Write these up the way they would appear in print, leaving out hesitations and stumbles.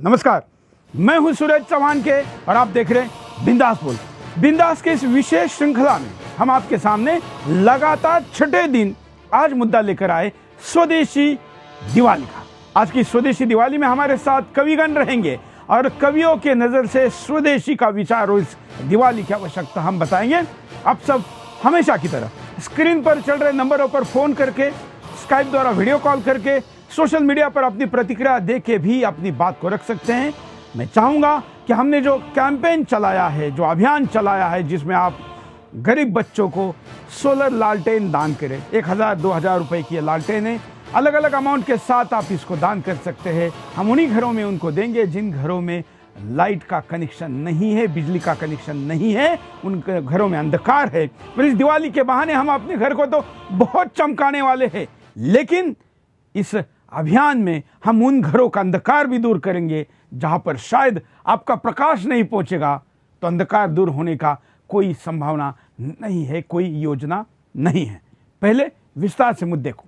नमस्कार, मैं हूं सूरज चौहान के और आप देख रहे हैं बिंदास बोल। बिंदास के इस विशेष श्रृंखला में हम आपके सामने लगातार छठे दिन आज मुद्दा लेकर आए स्वदेशी दिवाली का। आज की स्वदेशी दिवाली में हमारे साथ कविगण रहेंगे और कवियों के नज़र से स्वदेशी का विचार और इस दिवाली की आवश्यकता हम बताएंगे। आप सब हमेशा की तरह स्क्रीन पर चल रहे नंबरों पर फ़ोन करके, स्काइप द्वारा वीडियो कॉल करके, सोशल मीडिया पर अपनी प्रतिक्रिया दे के भी अपनी बात को रख सकते हैं। मैं चाहूँगा कि हमने जो कैंपेन चलाया है, जो अभियान चलाया है, जिसमें आप गरीब बच्चों को सोलर लालटेन दान करें, 1000-2000 रुपए की ये लालटेन है, अलग अलग अमाउंट के साथ आप इसको दान कर सकते हैं। हम उन्हीं घरों में उनको देंगे जिन घरों में लाइट का कनेक्शन नहीं है, बिजली का कनेक्शन नहीं है, उन घरों में अंधकार है। पर इस दिवाली के बहाने हम अपने घर को तो बहुत चमकाने वाले हैं, लेकिन इस अभियान में हम उन घरों का अंधकार भी दूर करेंगे जहां पर शायद आपका प्रकाश नहीं पहुंचेगा, तो अंधकार दूर होने का कोई संभावना नहीं है, कोई योजना नहीं है। पहले विस्तार से मुद्दे को।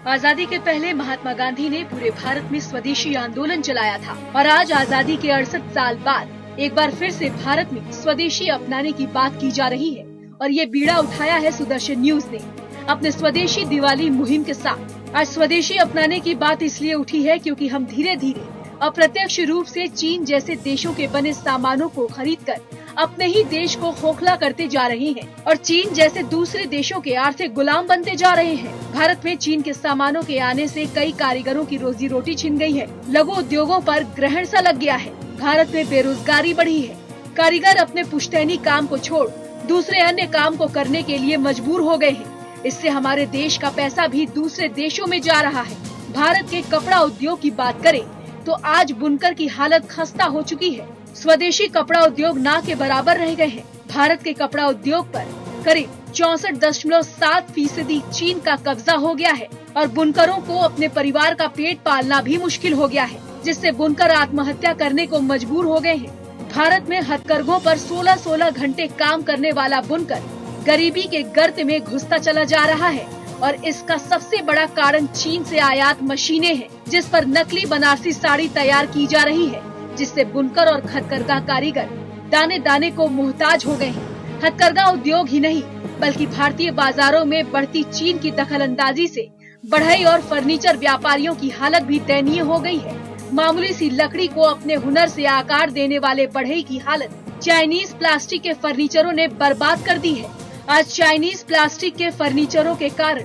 आजादी के पहले महात्मा गांधी ने पूरे भारत में स्वदेशी आंदोलन चलाया था और आज आजादी के 68 साल बाद एक बार फिर से भारत में स्वदेशी अपनाने की बात की जा रही है। और ये बीड़ा उठाया है सुदर्शन न्यूज ने अपने स्वदेशी दिवाली मुहिम के साथ। आज स्वदेशी अपनाने की बात इसलिए उठी है क्योंकि हम धीरे धीरे अप्रत्यक्ष रूप से चीन जैसे देशों के बने सामानों को खरीदकर अपने ही देश को खोखला करते जा रहे हैं और चीन जैसे दूसरे देशों के आर्थिक गुलाम बनते जा रहे हैं। भारत में चीन के सामानों के आने से कई कारीगरों की रोजी रोटी छिन गई है। लघु उद्योगों पर ग्रहण सा लग गया है। भारत में बेरोजगारी बढ़ी है। कारीगर अपने पुश्तैनी काम को छोड़ दूसरे अन्य काम को करने के लिए मजबूर हो गए हैं। इससे हमारे देश का पैसा भी दूसरे देशों में जा रहा है। भारत के कपड़ा उद्योग की बात करें तो आज बुनकर की हालत खस्ता हो चुकी है। स्वदेशी कपड़ा उद्योग ना के बराबर रह गए हैं। भारत के कपड़ा उद्योग पर करीब 64.7% चीन का कब्जा हो गया है और बुनकरों को अपने परिवार का पेट पालना भी मुश्किल हो गया है, जिससे बुनकर आत्महत्या करने को मजबूर हो गए हैं। भारत में हथकरघों पर 16-16 घंटे काम करने वाला बुनकर गरीबी के गर्त में घुसता चला जा रहा है और इसका सबसे बड़ा कारण चीन से आयात मशीनें हैं, जिस पर नकली बनारसी साड़ी तैयार की जा रही है, जिससे बुनकर और हथकरघा कारीगर दाने दाने को मोहताज हो गए हैं। हथकरघा उद्योग ही नहीं बल्कि भारतीय बाजारों में बढ़ती चीन की दखलंदाजी से बढ़ई और फर्नीचर व्यापारियों की हालत भी दयनीय हो गई है। मामूली सी लकड़ी को अपने हुनर से आकार देने वाले बढ़ई की हालत चाइनीज प्लास्टिक के फर्नीचरों ने बर्बाद कर दी है। आज चाइनीज प्लास्टिक के फर्नीचरों के कारण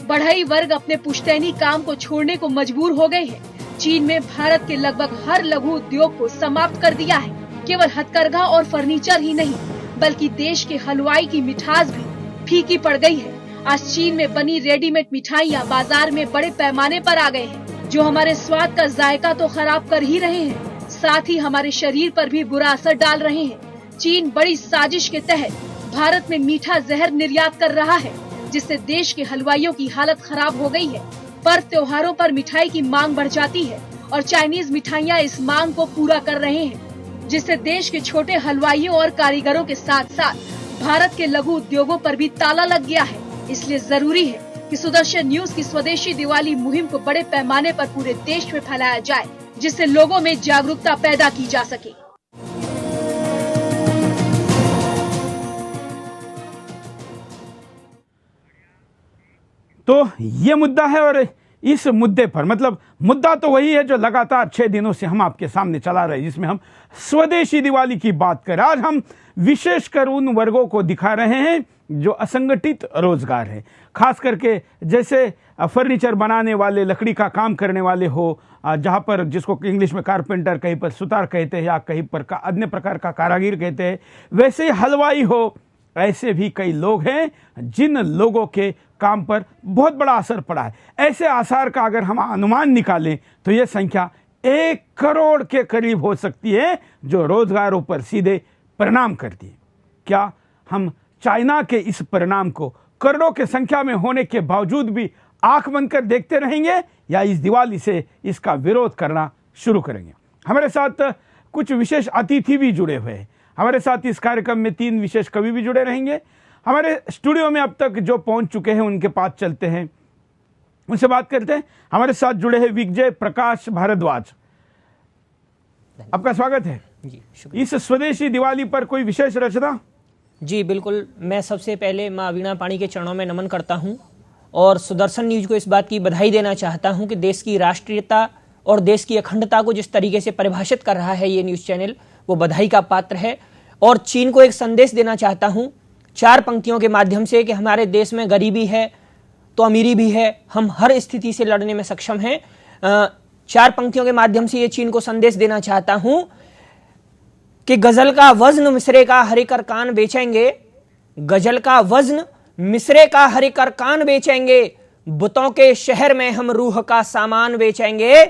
बढ़ई वर्ग अपने पुश्तैनी काम को छोड़ने को मजबूर हो गए हैं। चीन में भारत के लगभग हर लघु उद्योग को समाप्त कर दिया है। केवल हथकरघा और फर्नीचर ही नहीं बल्कि देश के हलवाई की मिठास भी फीकी पड़ गई है। आज चीन में बनी रेडीमेड मिठाइयाँ बाजार में बड़े पैमाने पर आ गए हैं, जो हमारे स्वाद का जायका तो खराब कर ही रहे हैं, साथ ही हमारे शरीर पर भी बुरा असर डाल रहे हैं। चीन बड़ी साजिश के तहत भारत में मीठा जहर निर्यात कर रहा है, जिससे देश के हलवाइयों की हालत खराब हो गई है। पर्व त्योहारों पर मिठाई की मांग बढ़ जाती है और चाइनीज मिठाइयाँ इस मांग को पूरा कर रहे हैं, जिससे देश के छोटे हलवाइयों और कारीगरों के साथ साथ भारत के लघु उद्योगों पर भी ताला लग गया है। इसलिए जरूरी है कि सुदर्शन न्यूज की स्वदेशी दिवाली मुहिम को बड़े पैमाने पर पूरे देश में फैलाया जाए, जिससे लोगों में जागरूकता पैदा की जा सके। तो ये मुद्दा है और इस मुद्दे पर मतलब मुद्दा तो वही है जो लगातार 6 दिनों से हम आपके सामने चला रहे हैं, जिसमें हम स्वदेशी दिवाली की बात करें। आज हम विशेषकर उन वर्गों को दिखा रहे हैं जो असंगठित रोजगार है, खास करके जैसे फर्नीचर बनाने वाले, लकड़ी का काम करने वाले हो, जहाँ पर जिसको इंग्लिश में कारपेंटर, कहीं पर सुतार कहते हैं या कहीं पर अन्य प्रकार का कारागिर कहते हैं, वैसे ही हलवाई हो। ऐसे भी कई लोग हैं जिन लोगों के काम पर बहुत बड़ा असर पड़ा है। ऐसे आसार का अगर हम अनुमान निकालें तो यह संख्या 1 करोड़ के करीब हो सकती है जो रोजगारों पर सीधे परिणाम करती है। क्या हम चाइना के इस परिणाम को करोड़ों की संख्या में होने के बावजूद भी आंख बंद कर देखते रहेंगे या इस दिवाली से इसका विरोध करना शुरू करेंगे? हमारे साथ कुछ विशेष अतिथि भी जुड़े हुए हैं। हमारे साथ इस कार्यक्रम में 3 विशेष कवि भी जुड़े रहेंगे। हमारे स्टूडियो में अब तक जो पहुंच चुके हैं उनके पास चलते हैं, उनसे बात करते हैं। हमारे साथ जुड़े हैं विजय प्रकाश भारद्वाज, आपका स्वागत है जी। शुक्रिया। इस स्वदेशी दिवाली पर कोई विशेष रचना? जी बिल्कुल, मैं सबसे पहले माँ वीणा पाणी के चरणों में नमन करता हूँ और सुदर्शन न्यूज को इस बात की बधाई देना चाहता हूँ कि देश की राष्ट्रीयता और देश की अखंडता को जिस तरीके से परिभाषित कर रहा है ये न्यूज चैनल, वो बधाई का पात्र है। और चीन को एक संदेश देना चाहता हूँ 4 पंक्तियों के माध्यम से कि हमारे देश में गरीबी है तो अमीरी भी है, हम हर स्थिति से लड़ने में सक्षम हैं। 4 पंक्तियों के माध्यम से ये चीन को संदेश देना चाहता हूँ कि गजल का वजन मिसरे का हरे कर कान बेचेंगे, गजल का वजन मिसरे का हरे कर कान बेचेंगे, बुतों के शहर में हम रूह का सामान बेचेंगे,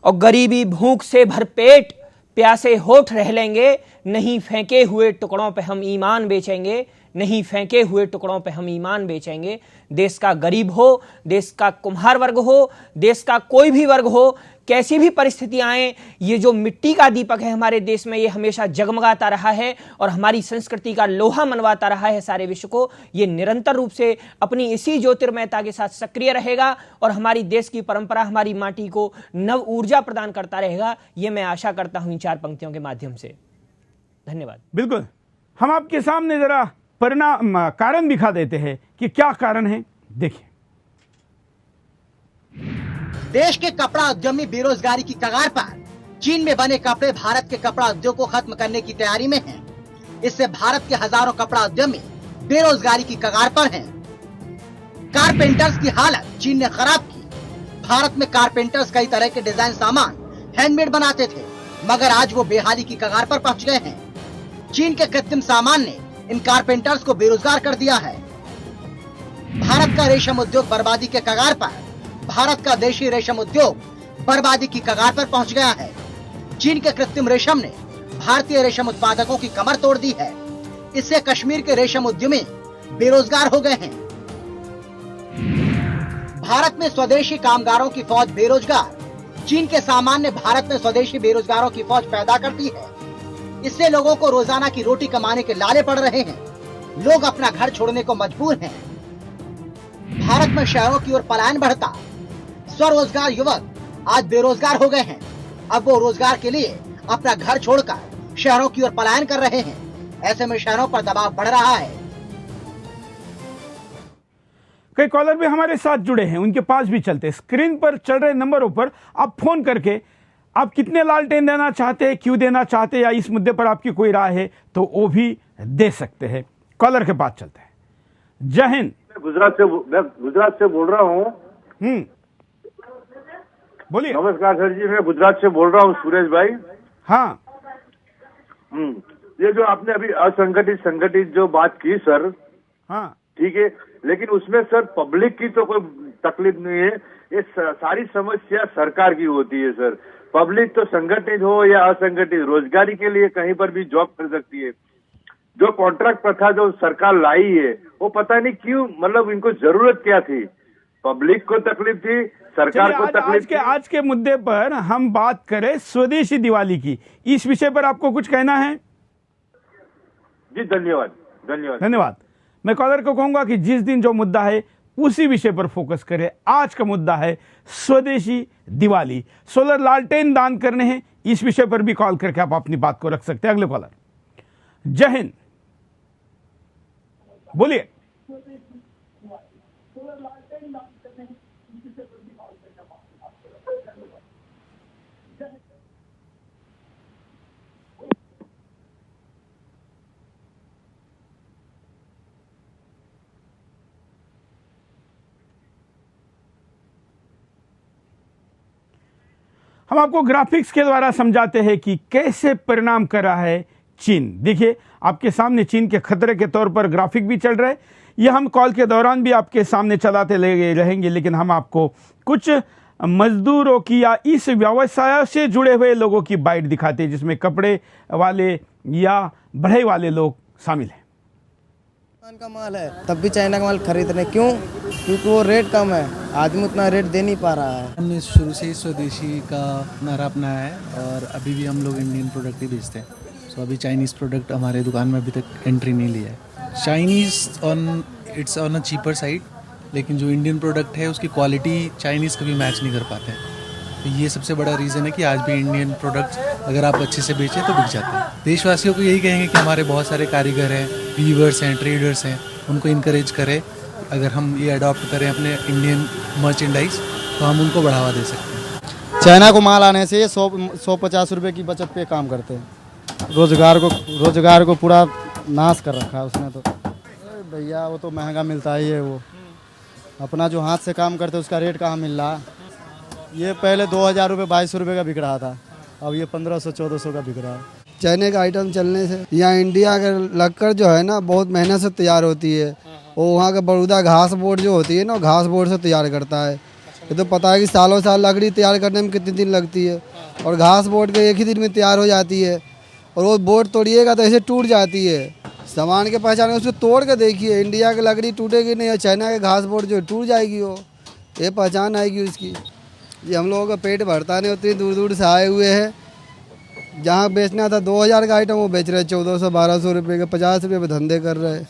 और गरीबी भूख से भरपेट प्यासे होठ रह लेंगे, नहीं फेंके हुए टुकड़ों पे हम ईमान बेचेंगे, नहीं फेंके हुए टुकड़ों पे हम ईमान बेचेंगे। देश का गरीब हो, देश का कुम्हार वर्ग हो, देश का कोई भी वर्ग हो, कैसी भी परिस्थितियां आए, ये जो मिट्टी का दीपक है हमारे देश में, ये हमेशा जगमगाता रहा है और हमारी संस्कृति का लोहा मनवाता रहा है सारे विश्व को। ये निरंतर रूप से अपनी इसी ज्योतिर्मयता के साथ सक्रिय रहेगा और हमारी देश की परंपरा, हमारी माटी को नव ऊर्जा प्रदान करता रहेगा। ये मैं आशा करता हूं इन 4 पंक्तियों के माध्यम से। धन्यवाद। बिल्कुल, हम आपके सामने जरा परिणाम कारण दिखा देते हैं कि क्या कारण है, देखिए। देश के कपड़ा उद्यमी बेरोजगारी की कगार पर। चीन में बने कपड़े भारत के कपड़ा उद्योग को खत्म करने की तैयारी में हैं। इससे भारत के हजारों कपड़ा उद्यमी बेरोजगारी की कगार पर हैं। कारपेंटर्स की हालत चीन ने खराब की। भारत में कारपेंटर्स कई तरह के डिजाइन सामान हैंडमेड बनाते थे, मगर आज वो बेहाली की कगार पर पहुंच गए हैं। चीन के कृत्रिम सामान ने इन कारपेंटर्स को बेरोजगार कर दिया है। भारत का रेशम उद्योग बर्बादी के कगार पर। भारत का देशी रेशम उद्योग बर्बादी की कगार पर पहुंच गया है। चीन के कृत्रिम रेशम ने भारतीय रेशम उत्पादकों की कमर तोड़ दी है। इससे कश्मीर के रेशम उद्यमी बेरोजगार हो गए हैं। भारत में स्वदेशी कामगारों की फौज बेरोजगार। चीन के सामान ने भारत में स्वदेशी बेरोजगारों की फौज पैदा कर दी है। इससे लोगों को रोजाना की रोटी कमाने के लाले पड़ रहे हैं। लोग अपना घर छोड़ने को मजबूर हैं। भारत में शहरों की ओर पलायन बढ़ता। स्वरोजगार युवक आज बेरोजगार हो गए हैं। अब वो रोजगार के लिए अपना घर छोड़कर शहरों की ओर पलायन कर रहे हैं। ऐसे में शहरों पर दबाव बढ़ रहा है। कई कॉलर भी हमारे साथ जुड़े हैं, उनके पास भी चलते। स्क्रीन पर चल रहे नंबरों पर आप फोन करके आप कितने लालटेन देना चाहते हैं, क्यों देना चाहते हैं, या इस मुद्दे पर आपकी कोई राय है तो वो भी दे सकते हैं। कॉलर के पास चलते हैं। जय हिंद। मैं गुजरात से बोल रहा हूँ। बोलिए। नमस्कार सर जी, मैं गुजरात से बोल रहा हूँ, सुरेश भाई। हाँ। ये जो आपने अभी असंगठित संगठित जो बात की सर, हाँ ठीक है, लेकिन उसमें सर पब्लिक की तो कोई तकलीफ नहीं है। ये सारी समस्या सरकार की होती है सर। पब्लिक तो संगठित हो या असंगठित, रोजगारी के लिए कहीं पर भी जॉब कर सकती है। जो कॉन्ट्रैक्ट प्रथा जो सरकार लाई है, वो पता नहीं क्यों, मतलब इनको जरूरत क्या थी? पब्लिक को तकलीफ थी, सरकार को तकलीफ थी। आज के मुद्दे पर हम बात करें स्वदेशी दिवाली की, इस विषय पर आपको कुछ कहना है? जी धन्यवाद। धन्यवाद। मैं कॉलर को कहूंगा कि जिस दिन जो मुद्दा है उसी विषय पर फोकस करें। आज का मुद्दा है स्वदेशी दिवाली। सोलर लालटेन दान करने हैं, इस विषय पर भी कॉल करके आप अपनी बात को रख सकते हैं। अगले कॉलर। जय हिंद, बोलिए। हम आपको ग्राफिक्स के द्वारा समझाते हैं कि कैसे परिणाम कर रहा है चीन। देखिए आपके सामने चीन के खतरे के तौर पर ग्राफिक भी चल रहा है। यह हम कॉल के दौरान भी आपके सामने चलाते रहेंगे, लेकिन हम आपको कुछ मजदूरों की या इस व्यवसाय से जुड़े हुए लोगों की बाइट दिखाते हैं, जिसमें कपड़े वाले या बढ़ई वाले लोग शामिल हैं। पाकिस्तान का माल है तब भी चाइना का माल खरीद रहे, क्यों? क्योंकि वो रेट कम है, आदमी उतना रेट दे नहीं पा रहा है। हमने शुरू से ही स्वदेशी का नारा अपनाया है और अभी भी हम लोग इंडियन प्रोडक्ट ही बेचते हैं। सो अभी चाइनीज़ प्रोडक्ट हमारे दुकान में अभी तक एंट्री नहीं लिया है। Chinese it's on a cheaper side, लेकिन जो इंडियन प्रोडक्ट है उसकी क्वालिटी चाइनीज़ कभी मैच नहीं कर पाते हैं। तो ये सबसे बड़ा रीज़न है कि आज भी इंडियन प्रोडक्ट्स अगर आप अच्छे से बेचें तो बिक जाते हैं। देशवासियों को यही कहेंगे कि हमारे बहुत सारे कारीगर हैं, वीवर्स हैं, ट्रेडर्स हैं, उनको इनकरेज करें। अगर हम ये अडॉप्ट करें अपने इंडियन मर्चेंडाइज तो हम उनको बढ़ावा दे सकते हैं। चाइना को माल आने से 150 रुपये की बचत पे काम करते हैं। रोजगार को पूरा नाश कर रखा है उसने। तो भैया वो तो महंगा मिलता ही है। वो अपना जो हाथ से काम करते उसका रेट कहाँ मिल रहा है। ये पहले 2000 रुपये 2200 रुपये का बिक रहा था, अब ये 1500-1400 का बिक रहा है। चाइना का आइटम चलने से यहाँ इंडिया का लक्कर जो है ना बहुत मेहनत से तैयार होती है। वो वहाँ का बड़ौदा घास बोर्ड जो होती है ना, घास बोर्ड से तैयार करता है। ये तो पता है कि सालों साल लकड़ी तैयार करने में कितने दिन लगती है, और घास बोर्ड के एक ही दिन में तैयार हो जाती है। और वो बोर्ड तोड़िएगा तो ऐसे टूट जाती है। सामान के पहचान उसको तोड़ के देखिए, इंडिया की लकड़ी टूटेगी नहीं और चाइना के घास बोर्ड जो टूट जाएगी। वो ये पहचान आएगी उसकी। जी हम लोगों का पेट भरता नहीं, उतनी दूर दूर से आए हुए हैं। जहाँ बेचना था 2000 का आइटम वो बेच रहे हैं 1400-1200 रुपये के, 50 रुपये पे धंधे कर रहे हैं।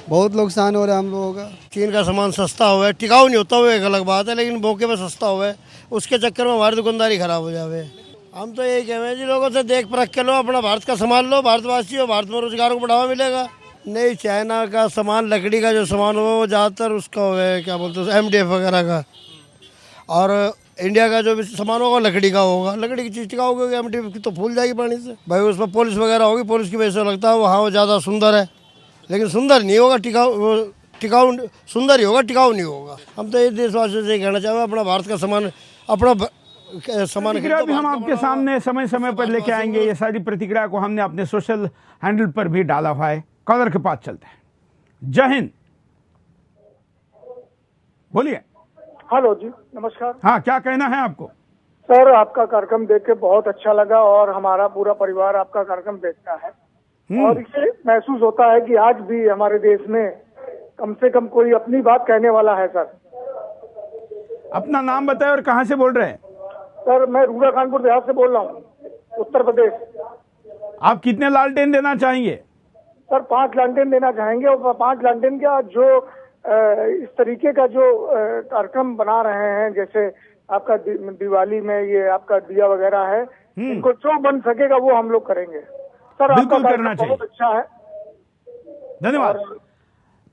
बहुत नुकसान हो रहा है हम लोगों का। चीन का सामान सस्ता हुआ है, टिकाऊ नहीं होता हुआ एक अलग बात है, लेकिन मौके पर सस्ता हुआ है, उसके चक्कर में हमारी दुकानदारी खराब हो जावे। हम तो यही कह रहे हैं जी लोगों से देख परख के लो, अपना भारत का सामान लो, भारतवासी हो, भारत में रोजगार को बढ़ावा मिलेगा। नहीं, चाइना का सामान, लकड़ी का जो सामान हुआ वो ज़्यादातर उसका हुआ है, क्या बोलते हैं, MDF वगैरह का। और इंडिया का जो भी सामान होगा लकड़ी का होगा। लकड़ी की चीज़ टिकाऊ होगी, MDF की तो फूल जाएगी पानी से। भाई उसमें पॉलिश वगैरह होगी, पॉलिश की वजह से लगता है वहाँ वो ज़्यादा सुंदर है, लेकिन सुंदर नहीं होगा, टिकाऊ सुंदर ही होगा, टिकाऊ नहीं होगा। हम तो ये देशवासियों से कहना चाहेंगे अपना भारत का सामान, अपना सामान प्रतिक्रिया भी हम आपके सामने समय समय पर लेके आएंगे। ये सारी प्रतिक्रिया को हमने अपने सोशल हैंडल पर भी डाला हुआ है। कॉलर के पास चलते हैं। जय हिंद, बोलिए। हेलो जी, नमस्कार। हाँ, क्या कहना है आपको? सर, आपका कार्यक्रम देख के बहुत अच्छा लगा और हमारा पूरा परिवार आपका कार्यक्रम देखता है और इसे महसूस होता है कि आज भी हमारे देश में कम से कम कोई अपनी बात कहने वाला है। सर, अपना नाम बताएं और कहाँ से बोल रहे हैं? सर, मैं रूड़ा कानपुर देहात से बोल रहा हूँ, उत्तर प्रदेश। आप कितने लालटेन देना चाहेंगे? सर, 5 लालटेन देना चाहेंगे। और 5 लालटेन का जो इस तरीके का जो कार्यक्रम बना रहे हैं, जैसे आपका दिवाली में ये आपका दिया वगैरह है, इनको जो बन सकेगा वो हम लोग करेंगे। सर, बिल्कुल करना चाहिए। बहुत अच्छा है, धन्यवाद।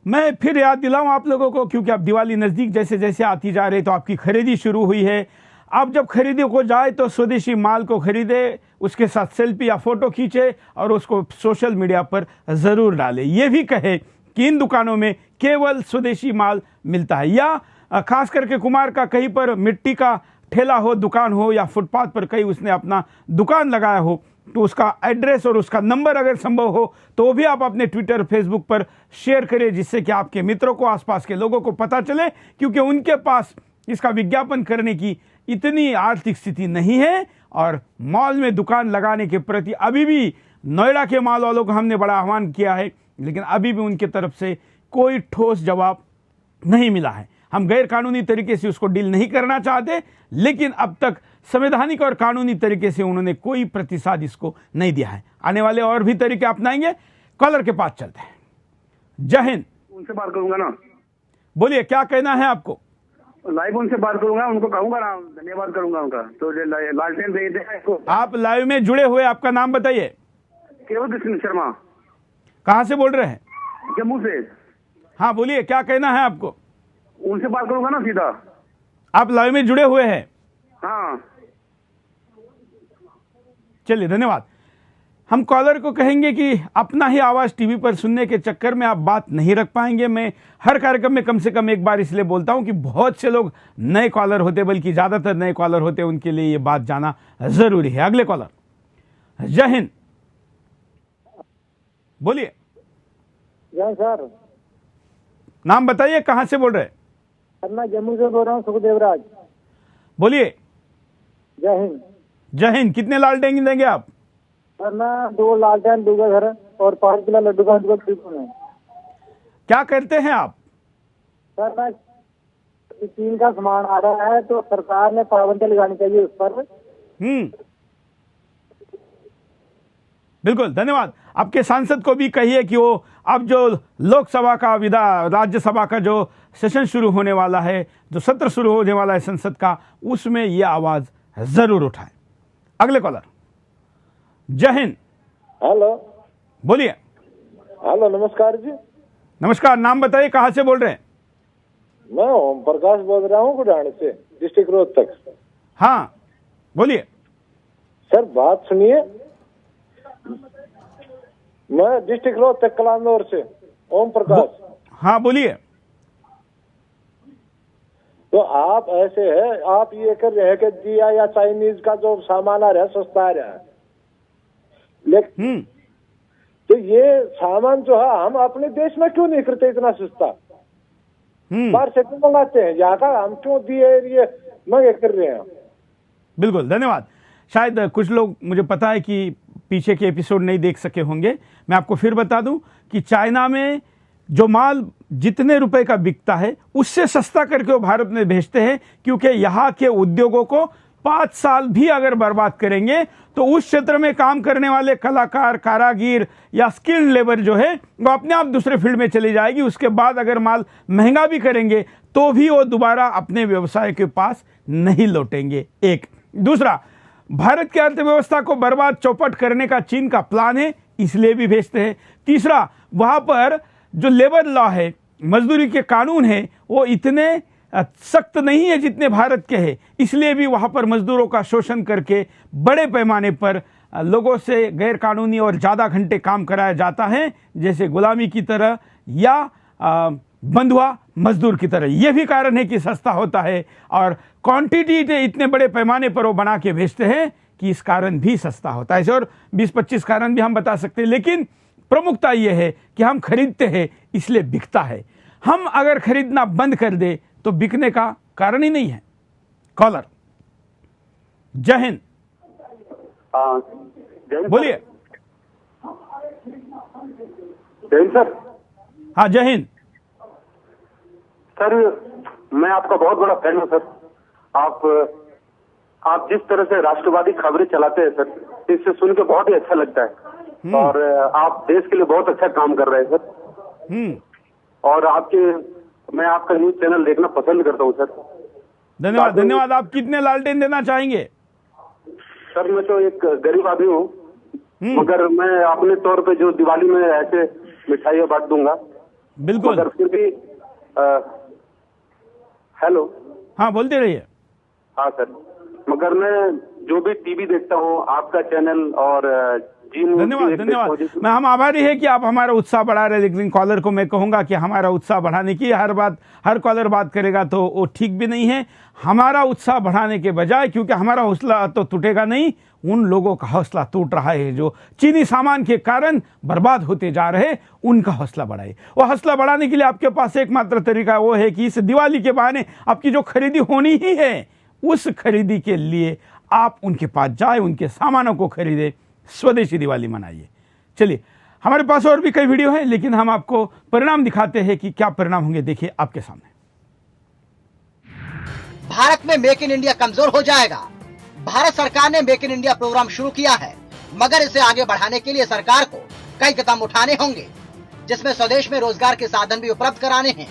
मैं फिर याद दिलाऊं आप लोगों को, क्योंकि अब दिवाली नजदीक जैसे जैसे आती जा रही तो आपकी खरीदी शुरू हुई है। आप जब खरीदी को जाए तो स्वदेशी माल को खरीदे, उसके साथ सेल्फी या फोटो खींचे और उसको सोशल मीडिया पर जरूर डाले। ये भी कहे कि इन दुकानों में केवल स्वदेशी माल मिलता है, या खास करके कुमार का कहीं पर मिट्टी का ठेला हो, दुकान हो, या फुटपाथ पर कहीं उसने अपना दुकान लगाया हो, तो उसका एड्रेस और उसका नंबर अगर संभव हो तो वो भी आप अपने ट्विटर, फेसबुक पर शेयर करें, जिससे कि आपके मित्रों को, आसपास के लोगों को पता चले, क्योंकि उनके पास इसका विज्ञापन करने की इतनी आर्थिक स्थिति नहीं है। और मॉल में दुकान लगाने के प्रति अभी भी नोएडा के मॉल वालों को हमने बड़ा आह्वान किया है, लेकिन अभी भी उनके तरफ से कोई ठोस जवाब नहीं मिला है। हम गैर कानूनी तरीके से उसको डील नहीं करना चाहते, लेकिन अब तक संवैधानिक और कानूनी तरीके से उन्होंने कोई प्रतिसाद इसको नहीं दिया है। आने वाले और भी तरीके अपनाएंगे। कॉलर के पास चलते हैं। जय हिंद। उनसे बात करूंगा ना, बोलिए, क्या कहना है आपको? लाइव उनसे बात करूंगा, उनको कहूंगा ना, धन्यवाद करूंगा उनका। तो लालटेन दे दे। आप लाइव में जुड़े हुए, आपका नाम बताइए। केवल कृष्ण शर्मा। कहाँ से बोल रहे हैं? जम्मू से। हाँ, बोलिए, क्या कहना है आपको? उनसे बात करूंगा ना सीधा। आप लाइव में जुड़े हुए हैं? हाँ, चलिए, धन्यवाद। हम कॉलर को कहेंगे कि अपना ही आवाज टीवी पर सुनने के चक्कर में आप बात नहीं रख पाएंगे। मैं हर कार्यक्रम में कम से कम एक बार इसलिए बोलता हूं कि बहुत से लोग नए कॉलर होते, बल्कि ज्यादातर नए कॉलर होते, उनके लिए ये बात जाना जरूरी है। अगले कॉलर। जय हिंद, बोलिए। जय सर। नाम बताइए, कहां से बोल रहे हैं? मैं जम्मू से बोल रहा हूँ, सुखदेवराज। बोलिए। जय हिंद। जय हिंद। कितने लालटेन देंगे आप? सर, मैं 2 लालटेन दूंगा घर और 5 किलो लड्डू का में। क्या करते हैं आप? सर, मैं चीन का सामान आ रहा है तो सरकार ने पाबंदी लगानी चाहिए उस पर। बिल्कुल, धन्यवाद। आपके सांसद को भी कहिए कि वो अब जो लोकसभा का राज्यसभा का जो सेशन शुरू होने वाला है, जो सत्र शुरू होने वाला है संसद का, उसमें ये आवाज जरूर उठाए। अगले कॉलर, जय हिंद। हेलो, बोलिए। हेलो, नमस्कार जी। नमस्कार, नाम बताइए, कहाँ से बोल रहे हैं? मैं ओम प्रकाश बोल रहा हूँ गुड़ाणी से, डिस्ट्रिक्ट रोहतक। हाँ, बोलिए। सर बात सुनिए, मैं डिस्ट्रिक्ट रोहतक कलानौर से ओम प्रकाश। हाँ, बोलिए। तो आप ऐसे है, आप ये कर रहे हैं कि दिया या चाइनीज का जो सामान आ रहा है सस्ता आ रहा है, लेकिन तो ये सामान जो है हम अपने देश में क्यों नहीं करते इतना सस्ता? बाहर से क्यों मंगाते हैं? यहाँ का हम क्यों दिए ये महंगे कर रहे हैं? बिल्कुल, धन्यवाद। शायद कुछ लोग, मुझे पता है कि पीछे के एपिसोड नहीं देख सके होंगे, मैं आपको फिर बता दूं कि चाइना में जो माल जितने रुपए का बिकता है उससे सस्ता करके वो भारत में भेजते हैं, क्योंकि यहाँ के उद्योगों को 5 साल भी अगर बर्बाद करेंगे तो उस क्षेत्र में काम करने वाले कलाकार, कारागीर या स्किल्ड लेबर जो है वो अपने आप दूसरे फील्ड में चली जाएगी। उसके बाद अगर माल महंगा भी करेंगे तो भी वो दोबारा अपने व्यवसाय के पास नहीं लौटेंगे। एक दूसरा, भारत की अर्थव्यवस्था को बर्बाद चौपट करने का चीन का प्लान है, इसलिए भी भेजते हैं। तीसरा, वहां पर जो लेबर लॉ है, मजदूरी के कानून है, वो इतने सख्त नहीं है जितने भारत के हैं, इसलिए भी वहां पर मजदूरों का शोषण करके बड़े पैमाने पर लोगों से गैर कानूनी और ज्यादा घंटे काम कराया जाता है, जैसे गुलामी की तरह या बंधुआ मजदूर की तरह। यह भी कारण है कि सस्ता होता है, और क्वांटिटी इतने बड़े पैमाने पर वो बना के भेजते हैं कि इस कारण भी सस्ता होता है। ऐसे और 20-25 कारण भी हम बता सकते हैं, लेकिन प्रमुखता यह है कि हम खरीदते हैं इसलिए बिकता है। हम अगर खरीदना बंद कर दे तो बिकने का कारण ही नहीं है। कॉलर, जय हिंद। बोलिए। जय हिंद सर। हाँ, जय हिंद सर। मैं आपका बहुत बड़ा फैन हूँ सर। आप जिस तरह से राष्ट्रवादी खबरें चलाते हैं सर, इससे सुन के बहुत ही अच्छा लगता है, और आप देश के लिए बहुत अच्छा काम कर रहे हैं सर। और मैं आपका न्यूज चैनल देखना पसंद करता हूँ सर। धन्यवाद, धन्यवाद। आप कितने लालटेन देना चाहेंगे? सर मैं तो एक गरीब आदमी हूँ, मगर मैं अपने तौर पे जो दिवाली में ऐसे मिठाइयाँ बांट दूंगा। बिल्कुल। मगर फिर भी हेलो। हाँ, बोलते रहिए। हाँ सर, मगर मैं जो भी टीवी देखता हूँ, आपका चैनल और धन्यवाद, धन्यवाद। मैं हम आभारी है कि आप हमारा उत्साह बढ़ा रहे हैं, लेकिन कॉलर को मैं कहूंगा कि हमारा उत्साह बढ़ाने की हर कॉलर बात करेगा तो वो ठीक भी नहीं है। हमारा उत्साह बढ़ाने के बजाय, क्योंकि हमारा हौसला तो टूटेगा नहीं, उन लोगों का हौसला टूट रहा है जो चीनी सामान के कारण बर्बाद होते जा रहे, उनका हौसला बढ़ाइए। वो हौसला बढ़ाने के लिए आपके पास एकमात्र तरीका वो है कि इस दिवाली के बहाने आपकी जो खरीदी होनी ही है, उस खरीदी के लिए आप उनके पास जाए, उनके सामानों को खरीदे, स्वदेशी दिवाली मनाइए। चलिए, हमारे पास और भी कई वीडियो हैं, लेकिन हम आपको परिणाम दिखाते हैं कि क्या परिणाम होंगे। देखिए आपके सामने। भारत में मेक इन इंडिया कमजोर हो जाएगा। भारत सरकार ने मेक इन इंडिया प्रोग्राम शुरू किया है, मगर इसे आगे बढ़ाने के लिए सरकार को कई कदम उठाने होंगे, जिसमें स्वदेश में रोजगार के साधन भी उपलब्ध कराने हैं।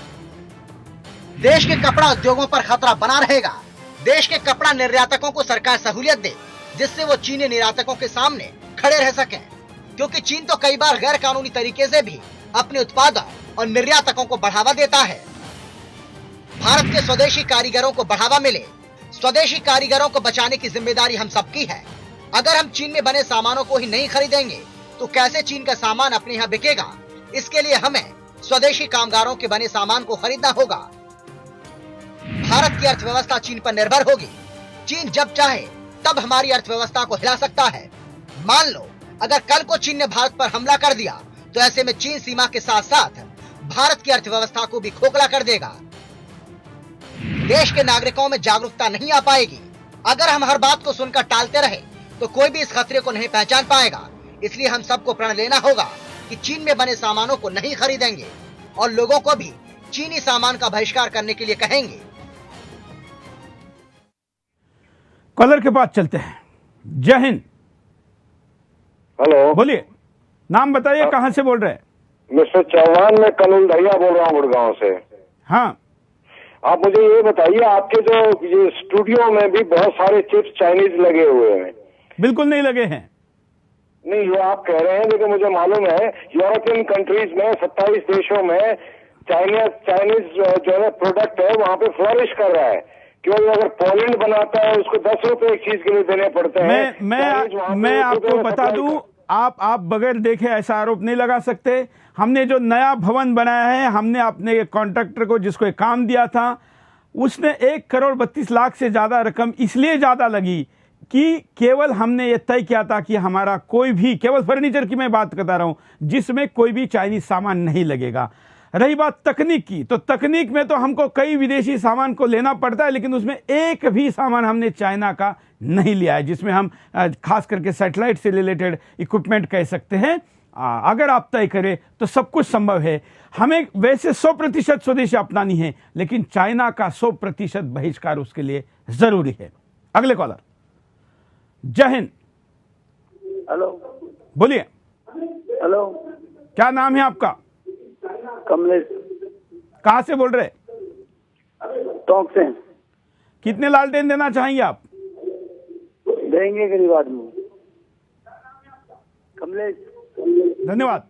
देश के कपड़ा उद्योगों पर खतरा बना रहेगा। देश के कपड़ा निर्यातकों को सरकार सहूलियत दे, जिससे वो चीनी निर्यातकों के सामने खड़े रह सकें, क्योंकि चीन तो कई बार गैर कानूनी तरीके से भी अपने उत्पादन और निर्यातकों को बढ़ावा देता है। भारत के स्वदेशी कारीगरों को बढ़ावा मिले, स्वदेशी कारीगरों को बचाने की जिम्मेदारी हम सबकी है। अगर हम चीन में बने सामानों को ही नहीं खरीदेंगे तो कैसे चीन का सामान अपने यहाँ बिकेगा? इसके लिए हमें स्वदेशी कामगारों के बने सामान को खरीदना होगा। भारत की अर्थव्यवस्था चीन पर निर्भर होगी। चीन जब चाहे तब हमारी अर्थव्यवस्था को हिला सकता है। मान लो अगर कल को चीन ने भारत पर हमला कर दिया तो ऐसे में चीन सीमा के साथ साथ भारत की अर्थव्यवस्था को भी खोखला कर देगा। देश के नागरिकों में जागरूकता नहीं आ पाएगी। अगर हम हर बात को सुनकर टालते रहे तो कोई भी इस खतरे को नहीं पहचान पाएगा। इसलिए हम सबको प्रण लेना होगा कि चीन में बने सामानों को नहीं खरीदेंगे और लोगों को भी चीनी सामान का बहिष्कार करने के लिए कहेंगे। कॉलर के पास चलते हैं। जय हिंद। हेलो, बोलिए, नाम बताइए, कहाँ से बोल रहे हैं? मिस्टर चौहान, मैं कनुल दहिया बोल रहा हूँ गुड़गांव से। हाँ, आप मुझे ये बताइए, आपके जो ये स्टूडियो में भी बहुत सारे चिप्स चाइनीज लगे हुए हैं। बिल्कुल नहीं लगे हैं। नहीं, ये आप कह रहे हैं, लेकिन मुझे मालूम है यूरोपियन कंट्रीज में 27 देशों में चाइनीज जो है प्रोडक्ट है वहाँ पे फ्लरिश कर रहा है। क्योंकि अगर पोलैंड बनाता है उसको 10 रुपए एक चीज के लिए देने पड़ते हैं। मैं आपको बता दूं, आप बगैर देखे ऐसा आरोप नहीं लगा सकते। हमने जो नया भवन बनाया है, हमने अपने कॉन्ट्रैक्टर को जिसको एक काम दिया था, उसने 1,32,00,000 से ज्यादा रकम इसलिए ज्यादा लगी कि केवल हमने ये तय किया था कि हमारा कोई भी, केवल फर्नीचर की मैं बात करता रहा हूं, जिसमें कोई भी चाइनीज सामान नहीं लगेगा। रही बात तकनीक की, तो तकनीक में तो हमको कई विदेशी सामान को लेना पड़ता है, लेकिन उसमें एक भी सामान हमने चाइना का नहीं लिया है, जिसमें हम खास करके सैटेलाइट से रिलेटेड इक्विपमेंट कह सकते हैं। अगर आप तय करें तो सब कुछ संभव है। हमें वैसे 100% स्वदेशी अपनानी है, लेकिन चाइना का 100% बहिष्कार उसके लिए जरूरी है। अगले कॉलर, जय हिंद। हेलो, बोलिए। हेलो, क्या नाम है आपका? कमलेश। कहां से बोल रहे? टोंक से। कितने लालटेन देना चाहेंगे आप? देंगे गरीब आदमी। कमलेश। धन्यवाद।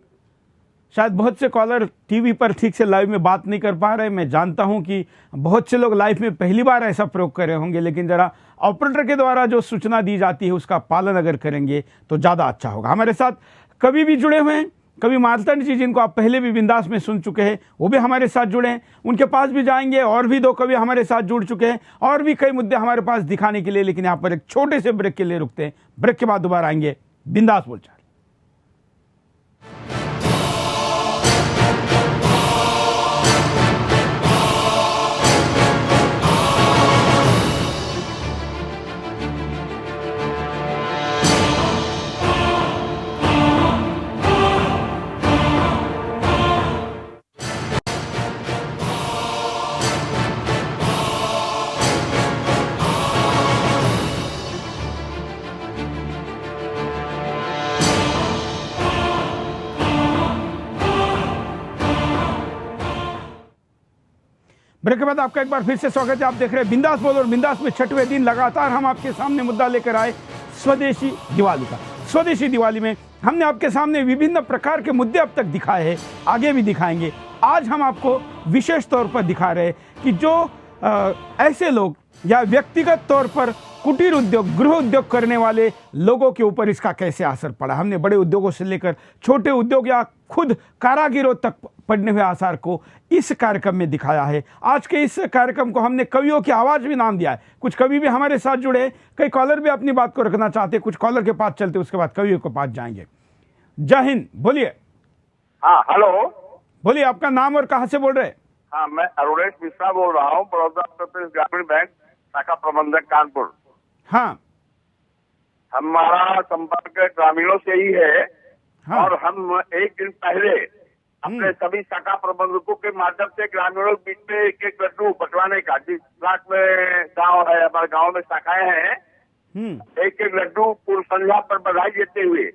शायद बहुत से कॉलर टीवी पर ठीक से लाइव में बात नहीं कर पा रहे। मैं जानता हूं कि बहुत से लोग लाइव में पहली बार ऐसा प्रयोग कर रहे होंगे, लेकिन जरा ऑपरेटर के द्वारा जो सूचना दी जाती है उसका पालन अगर करेंगे तो ज्यादा अच्छा होगा। हमारे साथ कवि भी जुड़े हुए हैं, कवि मार्तंड जी, जिनको आप पहले भी बिंदास में सुन चुके हैं, वो भी हमारे साथ जुड़े हैं। उनके पास भी जाएंगे। और भी 2 कवि हमारे साथ जुड़ चुके हैं, और भी कई मुद्दे हमारे पास दिखाने के लिए, लेकिन यहाँ पर एक छोटे से ब्रेक के लिए रुकते हैं। ब्रेक के बाद दोबारा आएंगे बिंदास बोलचाल। ब्रेक के बाद आपका एक बार फिर से स्वागत है। आप देख रहे हैं बिंदास बोल, और बिंदास में 6वें दिन लगातार हम आपके सामने मुद्दा लेकर आए स्वदेशी दिवाली का। स्वदेशी दिवाली में हमने आपके सामने विभिन्न प्रकार के मुद्दे अब तक दिखाए हैं, आगे भी दिखाएंगे। आज हम आपको विशेष तौर पर दिखा रहे हैं कि जो ऐसे लोग या व्यक्तिगत तौर पर कुटीर उद्योग, गृह उद्योग करने वाले लोगों के ऊपर इसका कैसे असर पड़ा। हमने बड़े उद्योगों से लेकर छोटे उद्योग या खुद कारागिरों तक पड़ने हुए आसार को इस कार्यक्रम में दिखाया है। आज के इस कार्यक्रम को हमने कवियों की आवाज भी नाम दिया है। कुछ कवि भी हमारे साथ जुड़े, कई कॉलर भी अपनी बात को रखना चाहते हैं। कुछ कॉलर के पास चलते, उसके बाद कवियों के पास जाएंगे। जय हिंद, बोलिए। हाँ, हेलो, बोलिए, आपका नाम और कहाँ से बोल रहे हैं? हाँ, मैं अरुणेश मिश्रा बोल रहा हूँ, बड़ौदा उत्तर प्रदेश ग्रामीण बैंक शाखा प्रबंधक कानपुर। हाँ, हमारा संपर्क ग्रामीणों से ही है। हाँ। और हम एक दिन पहले अपने सभी शाखा प्रबंधकों के माध्यम से ग्रामीणों के बीच में एक लड्डू बंटवाने का, जिस प्लाट में गांव है, हमारे गांव में शाखाएं हैं, एक लड्डू पूर्व संध्या पर बधाई देते हुए,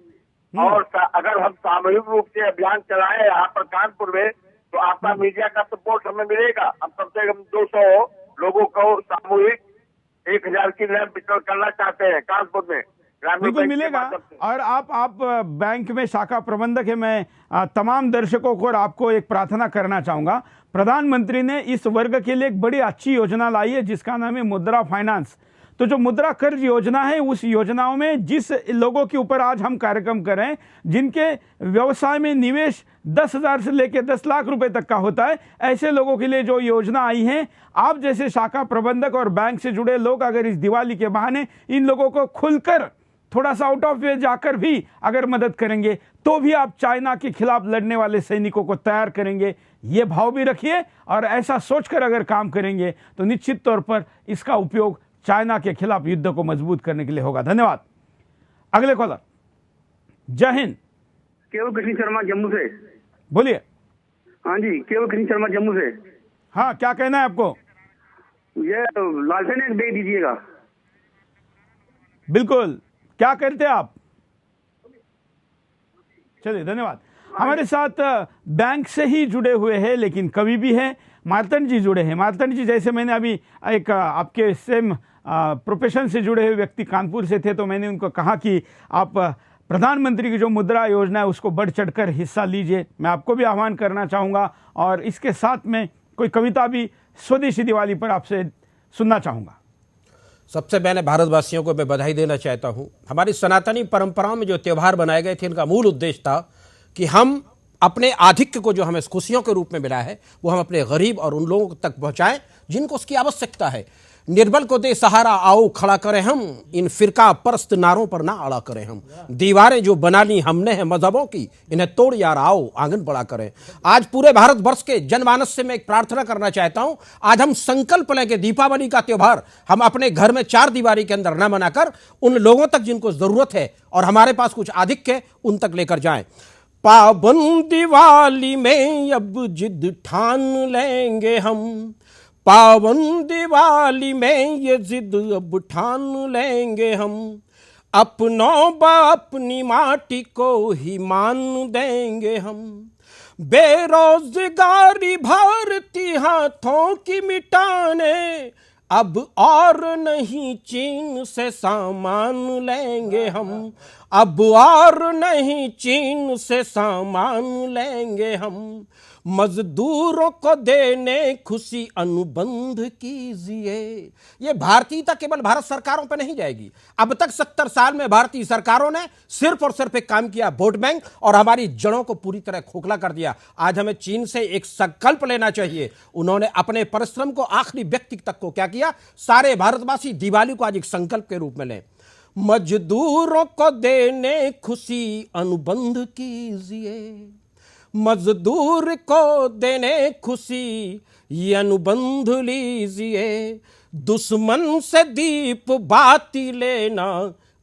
और अगर हम सामूहिक रूप से अभियान चलाएं यहाँ पर कानपुर में, तो आपका मीडिया का सपोर्ट हमें मिलेगा। हम कम से कम 200 लोगों को सामूहिक 1000 की लैंप वितरण करना चाहते हैं कानपुर में। बिल्कुल मिलेगा। और आप बैंक में शाखा प्रबंधक है। मैं तमाम दर्शकों को और आपको एक प्रार्थना करना चाहूंगा। प्रधानमंत्री ने इस वर्ग के लिए एक बड़ी अच्छी योजना लाई है, जिसका नाम है मुद्रा फाइनेंस। तो जो मुद्रा कर्ज योजना है, उस योजनाओं में जिस लोगों के ऊपर आज हम कार्यक्रम कर रहे हैं, जिनके व्यवसाय में निवेश 10,000 से लेकर 10 लाख रुपए तक का होता है, ऐसे लोगों के लिए जो योजना आई है, आप जैसे शाखा प्रबंधक और बैंक से जुड़े लोग अगर इस दिवाली के बहाने इन लोगों को खुलकर थोड़ा सा आउट ऑफ वे जाकर भी अगर मदद करेंगे, तो भी आप चाइना के खिलाफ लड़ने वाले सैनिकों को तैयार करेंगे। ये भाव भी रखिए, और ऐसा सोचकर अगर काम करेंगे तो निश्चित तौर पर इसका उपयोग चाइना के खिलाफ युद्ध को मजबूत करने के लिए होगा। धन्यवाद। अगले कॉलर, जय हिंद। केवल कृष्ण शर्मा जम्मू से। बोलिए। हाँ जी, केवल कृष्ण शर्मा जम्मू से। हाँ, क्या कहना है आपको? ये लालटेन एक दे दीजिएगा। बिल्कुल। क्या करते हैं आप? चलिए धन्यवाद। हमारे साथ बैंक से ही जुड़े हुए हैं लेकिन कवि भी हैं, मार्तंड जी जुड़े हैं। मार्तंड जी, जैसे मैंने अभी एक आपके सेम प्रोफेशन से जुड़े हुए व्यक्ति कानपुर से थे, तो मैंने उनको कहा कि आप प्रधानमंत्री की जो मुद्रा योजना है उसको बढ़ चढ़कर हिस्सा लीजिए। मैं आपको भी आह्वान करना चाहूँगा और इसके साथ में कोई कविता भी स्वदेशी दिवाली पर आपसे सुनना चाहूँगा। सबसे पहले भारतवासियों को मैं बधाई देना चाहता हूँ। हमारी सनातनी परंपराओं में जो त्यौहार बनाए गए थे, इनका मूल उद्देश्य था कि हम अपने आधिक्य को जो हमें खुशियों के रूप में मिला है वो हम अपने गरीब और उन लोगों तक पहुंचाएं जिनको उसकी आवश्यकता है। निर्बल को दे सहारा, आओ खड़ा करें हम, इन फिरका परस्त नारों पर ना अड़ा करें हम। दीवारें जो बना ली हमने हैं मजहबों की, इन्हें तोड़ यार आओ आंगन बड़ा करें। आज पूरे भारतवर्ष के जनमानस से मैं एक प्रार्थना करना चाहता हूं, आज हम संकल्प लें कि दीपावली का त्योहार हम अपने घर में चार दीवारी के अंदर न मनाकर उन लोगों तक जिनको जरूरत है और हमारे पास कुछ आधिक्य है उन तक लेकर जाएं। पावन दिवाली में अब जिद ठान लेंगे हम, पावन दिवाली में ये जिद अब ठान लेंगे हम, अपनों अपनी माटी को ही मान देंगे हम। बेरोजगारी भारतीय हाथों की मिटाने, अब और नहीं चीन से सामान लेंगे हम, अब और नहीं चीन से सामान लेंगे हम। मजदूरों को देने खुशी अनुबंध कीजिए। ये भारतीयता केवल भारत सरकारों पर नहीं जाएगी। अब तक 70 साल में भारतीय सरकारों ने सिर्फ और सिर्फ एक काम किया, वोट बैंक, और हमारी जड़ों को पूरी तरह खोखला कर दिया। आज हमें चीन से एक संकल्प लेना चाहिए। उन्होंने अपने परिश्रम को आखिरी व्यक्ति तक को क्या किया, सारे भारतवासी दिवाली को आज एक संकल्प के रूप में लें। मजदूरों को देने खुशी अनुबंध कीजिए, मजदूर को देने खुशी ये अनुबंध लीजिए। दुश्मन से दीप बाती लेना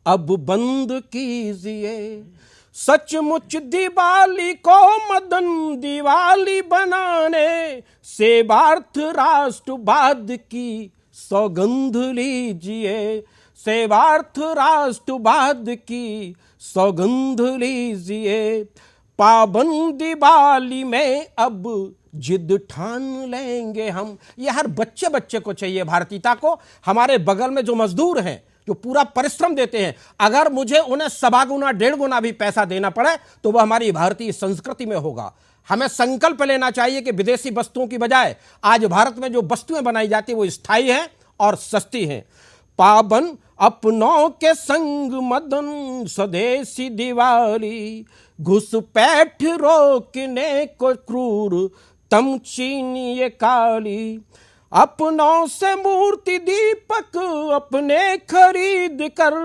अब बंद कीजिए। सचमुच दिवाली को मदन दिवाली बनाने, सेवार्थ राष्ट्रवाद की सौगंध लीजिए, सेवार्थ राष्ट्रवाद की सौगंध लीजिए। पावन दिवाली में अब जिद ठान लेंगे हम। ये हर बच्चे बच्चे को चाहिए भारतीयता को। हमारे बगल में जो मजदूर हैं, जो पूरा परिश्रम देते हैं, अगर मुझे उन्हें 1.25 गुना 1.5 गुना भी पैसा देना पड़े तो वह हमारी भारतीय संस्कृति में होगा। हमें संकल्प लेना चाहिए कि विदेशी वस्तुओं की बजाय आज भारत में जो वस्तुएं बनाई जाती है वो स्थायी हैं और सस्ती हैं। पावन अपनों के संग मदन स्वदेशी दिवाली, घुसपैठ रोकने को क्रूर तम चीनिए काली। अपनों से मूर्ति दीपक अपने खरीद कर,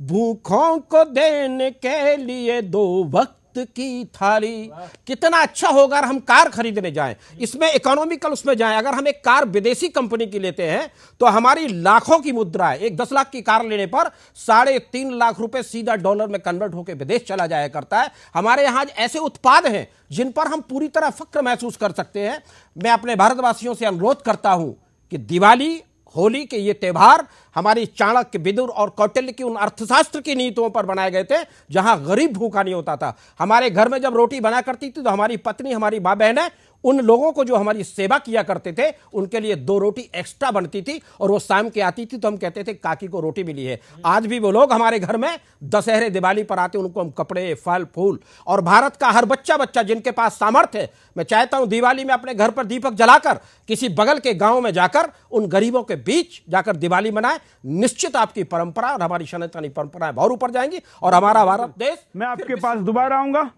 भूखों को देने के लिए 2 वक्त की थाली। कितना अच्छा होगा अगर हम कार खरीदने जाएं, इसमें इकोनॉमिकल उसमें जाएं। अगर हम एक कार विदेशी कंपनी की लेते हैं तो हमारी लाखों की मुद्रा है। एक 10 लाख की कार लेने पर 3.5 लाख रुपए सीधा डॉलर में कन्वर्ट होकर विदेश चला जाया करता है। हमारे यहां ऐसे उत्पाद हैं जिन पर हम पूरी तरह फक्र महसूस कर सकते हैं। मैं अपने भारतवासियों से अनुरोध करता हूं कि दिवाली, होली के ये त्योहार हमारी चाणक्य, विदुर और कौटिल्य की उन अर्थशास्त्र की नीतियों पर बनाए गए थे जहां गरीब भूखा नहीं होता था। हमारे घर में जब रोटी बना करती थी तो हमारी पत्नी, हमारी मां बहनें उन लोगों को जो हमारी सेवा किया करते थे उनके लिए 2 रोटी एक्स्ट्रा बनती थी और वो शाम के आती थी तो हम कहते थे काकी को रोटी मिली है। आज भी वो लोग हमारे घर में दशहरे दिवाली पर आते, उनको हम कपड़े, फल फूल, और भारत का हर बच्चा जिनके पास सामर्थ्य है, मैं चाहता हूं दिवाली में अपने घर पर दीपक जलाकर किसी बगल के गांव में जाकर उन गरीबों के बीच जाकर दिवाली मनाए। निश्चित आपकी परंपरा और हमारी सनातनी परंपराएं बहुत ऊपर जाएंगी और हमारा भारत देश। मैं आपके पास दोबारा आऊंगा।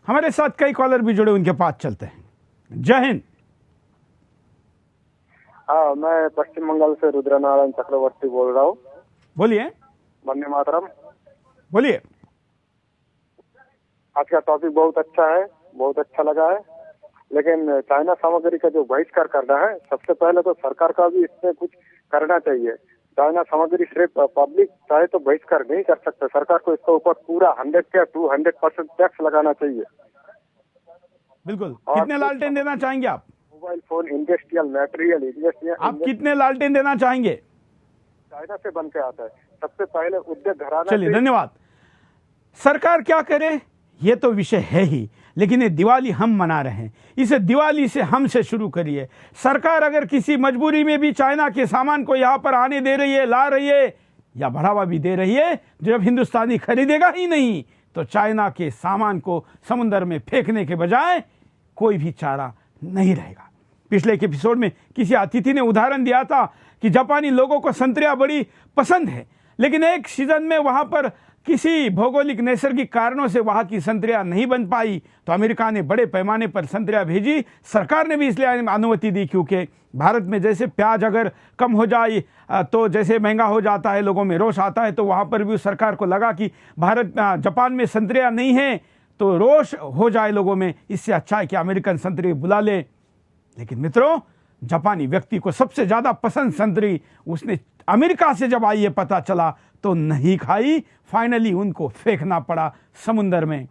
हमारे साथ कई कॉलर भी जुड़े, उनके पास चलते हैं। जय हिंद। हाँ, मैं पश्चिम बंगाल से रुद्रनारायण चक्रवर्ती बोल रहा हूँ। बोलिए। वंदे मातरम। बोलिए। आज का टॉपिक बहुत अच्छा है, बहुत अच्छा लगा है। लेकिन चाइना सामग्री का जो बहिष्कार करना है, सबसे पहले तो सरकार का भी इसमें कुछ करना चाहिए। चाइना सामग्री सिर्फ पब्लिक चाहे तो बहिष्कार नहीं कर सकते। सरकार को इसके ऊपर पूरा 100 या 200% टैक्स लगाना चाहिए। बिल्कुल। कितने लालटेन देना चाहेंगे आप? मोबाइल फोन, इंडस्ट्रियल मटेरियल, आप कितने लालटेन देना चाहेंगे? चाइना से बन के आता है। सबसे पहले उद्योग घराना। चलिए, धन्यवाद। सरकार क्या करे ये तो विषय है ही, लेकिन ये दिवाली हम मना रहे हैं, इसे दिवाली से हमसे शुरू करिए। सरकार अगर किसी मजबूरी में भी चाइना के सामान को यहाँ पर आने दे रही है, ला रही है या बढ़ावा भी दे रही है, जब हिंदुस्तानी खरीदेगा ही नहीं तो चाइना के सामान को समुद्र में फेंकने के बजाय कोई भी चारा नहीं रहेगा। पिछले एक एपिसोड में किसी अतिथि ने उदाहरण दिया था कि जापानी लोगों को संतरियां बड़ी पसंद है, लेकिन एक सीजन में वहां पर किसी भौगोलिक नैसर्गिक कारणों से वहां की संतरियां नहीं बन पाई तो अमेरिका ने बड़े पैमाने पर संतरियां भेजी। सरकार ने भी इसलिए अनुमति दी क्योंकि भारत में जैसे प्याज अगर कम हो जाए तो जैसे महंगा हो जाता है, लोगों में रोष आता है, तो वहां पर भी उस सरकार को लगा कि जापान में संतरियां नहीं है तो रोष हो जाए लोगों में, इससे अच्छा है कि अमेरिकन संतरी बुला ले। लेकिन मित्रों, जापानी व्यक्ति को सबसे ज्यादा पसंद संतरी उसने अमेरिका से जब आई ये पता चला तो नहीं खाई, फाइनली उनको फेंकना पड़ा समुद्र में।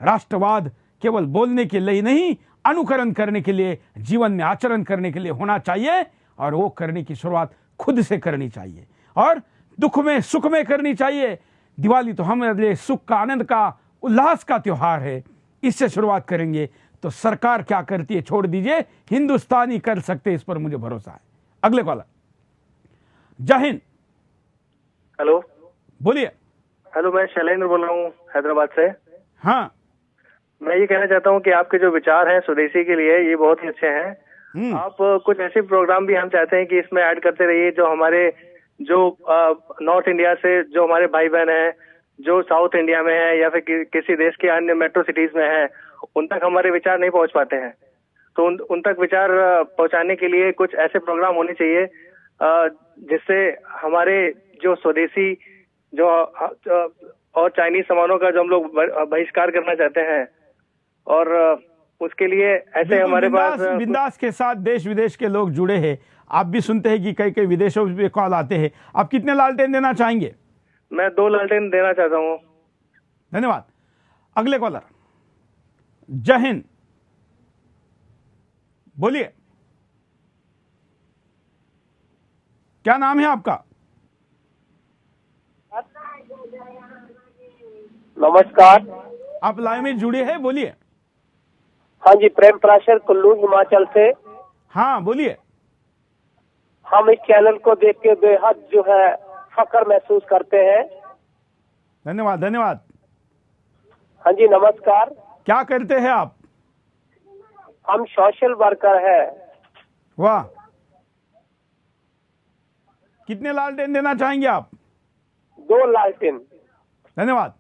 राष्ट्रवाद केवल बोलने के लिए नहीं, अनुकरण करने के लिए, जीवन में आचरण करने के लिए होना चाहिए, और वो करने की शुरुआत खुद से करनी चाहिए और दुख में सुख में करनी चाहिए। दिवाली तो हमारे लिए सुख का, आनंद का, उल्लास का त्योहार है, इससे शुरुआत करेंगे तो सरकार क्या करती है छोड़ दीजिए, हिंदुस्तानी कर सकते, इस पर मुझे भरोसा है। अगले कॉलर। जय हिंद। हेलो, बोलिए। हेलो, मैं शैलेंद्र बोल रहा हूँ हैदराबाद से। हाँ, मैं ये कहना चाहता हूँ कि आपके जो विचार हैं स्वदेशी के लिए ये बहुत ही अच्छे हैं। आप कुछ ऐसे प्रोग्राम भी हम चाहते हैं कि इसमें ऐड करते रहिए जो हमारे जो नॉर्थ इंडिया से जो हमारे भाई बहन हैं जो साउथ इंडिया में है या फिर किसी देश के अन्य मेट्रो सिटीज में है, उन तक हमारे विचार नहीं पहुंच पाते हैं। तो उन तक विचार पहुंचाने के लिए कुछ ऐसे प्रोग्राम होने चाहिए जिससे हमारे जो स्वदेशी जो और चाइनीज सामानों का जो हम लोग बहिष्कार करना चाहते हैं, और उसके लिए ऐसे हमारे पास बिंदास के साथ देश विदेश के लोग जुड़े हैं। आप भी सुनते हैं कि कई कई विदेशों में कॉल आते हैं। आप कितने लालटेन देना चाहेंगे? मैं 2 लालटेन देना चाहता हूँ। धन्यवाद। अगले कॉलर। जय हिंद। बोलिए, क्या नाम है आपका? नमस्कार। आप लाइव में जुड़े हैं, बोलिए। हाँ जी, प्रेम प्राशर, कुल्लू, हिमाचल से। हाँ, बोलिए। हम इस चैनल को देख के बेहद जो है फख्र महसूस करते हैं। धन्यवाद, धन्यवाद। हाँ जी, नमस्कार। क्या करते हैं आप? हम सोशल वर्कर है। वाह, कितने लालटेन देना चाहेंगे आप? 2 लालटेन। धन्यवाद।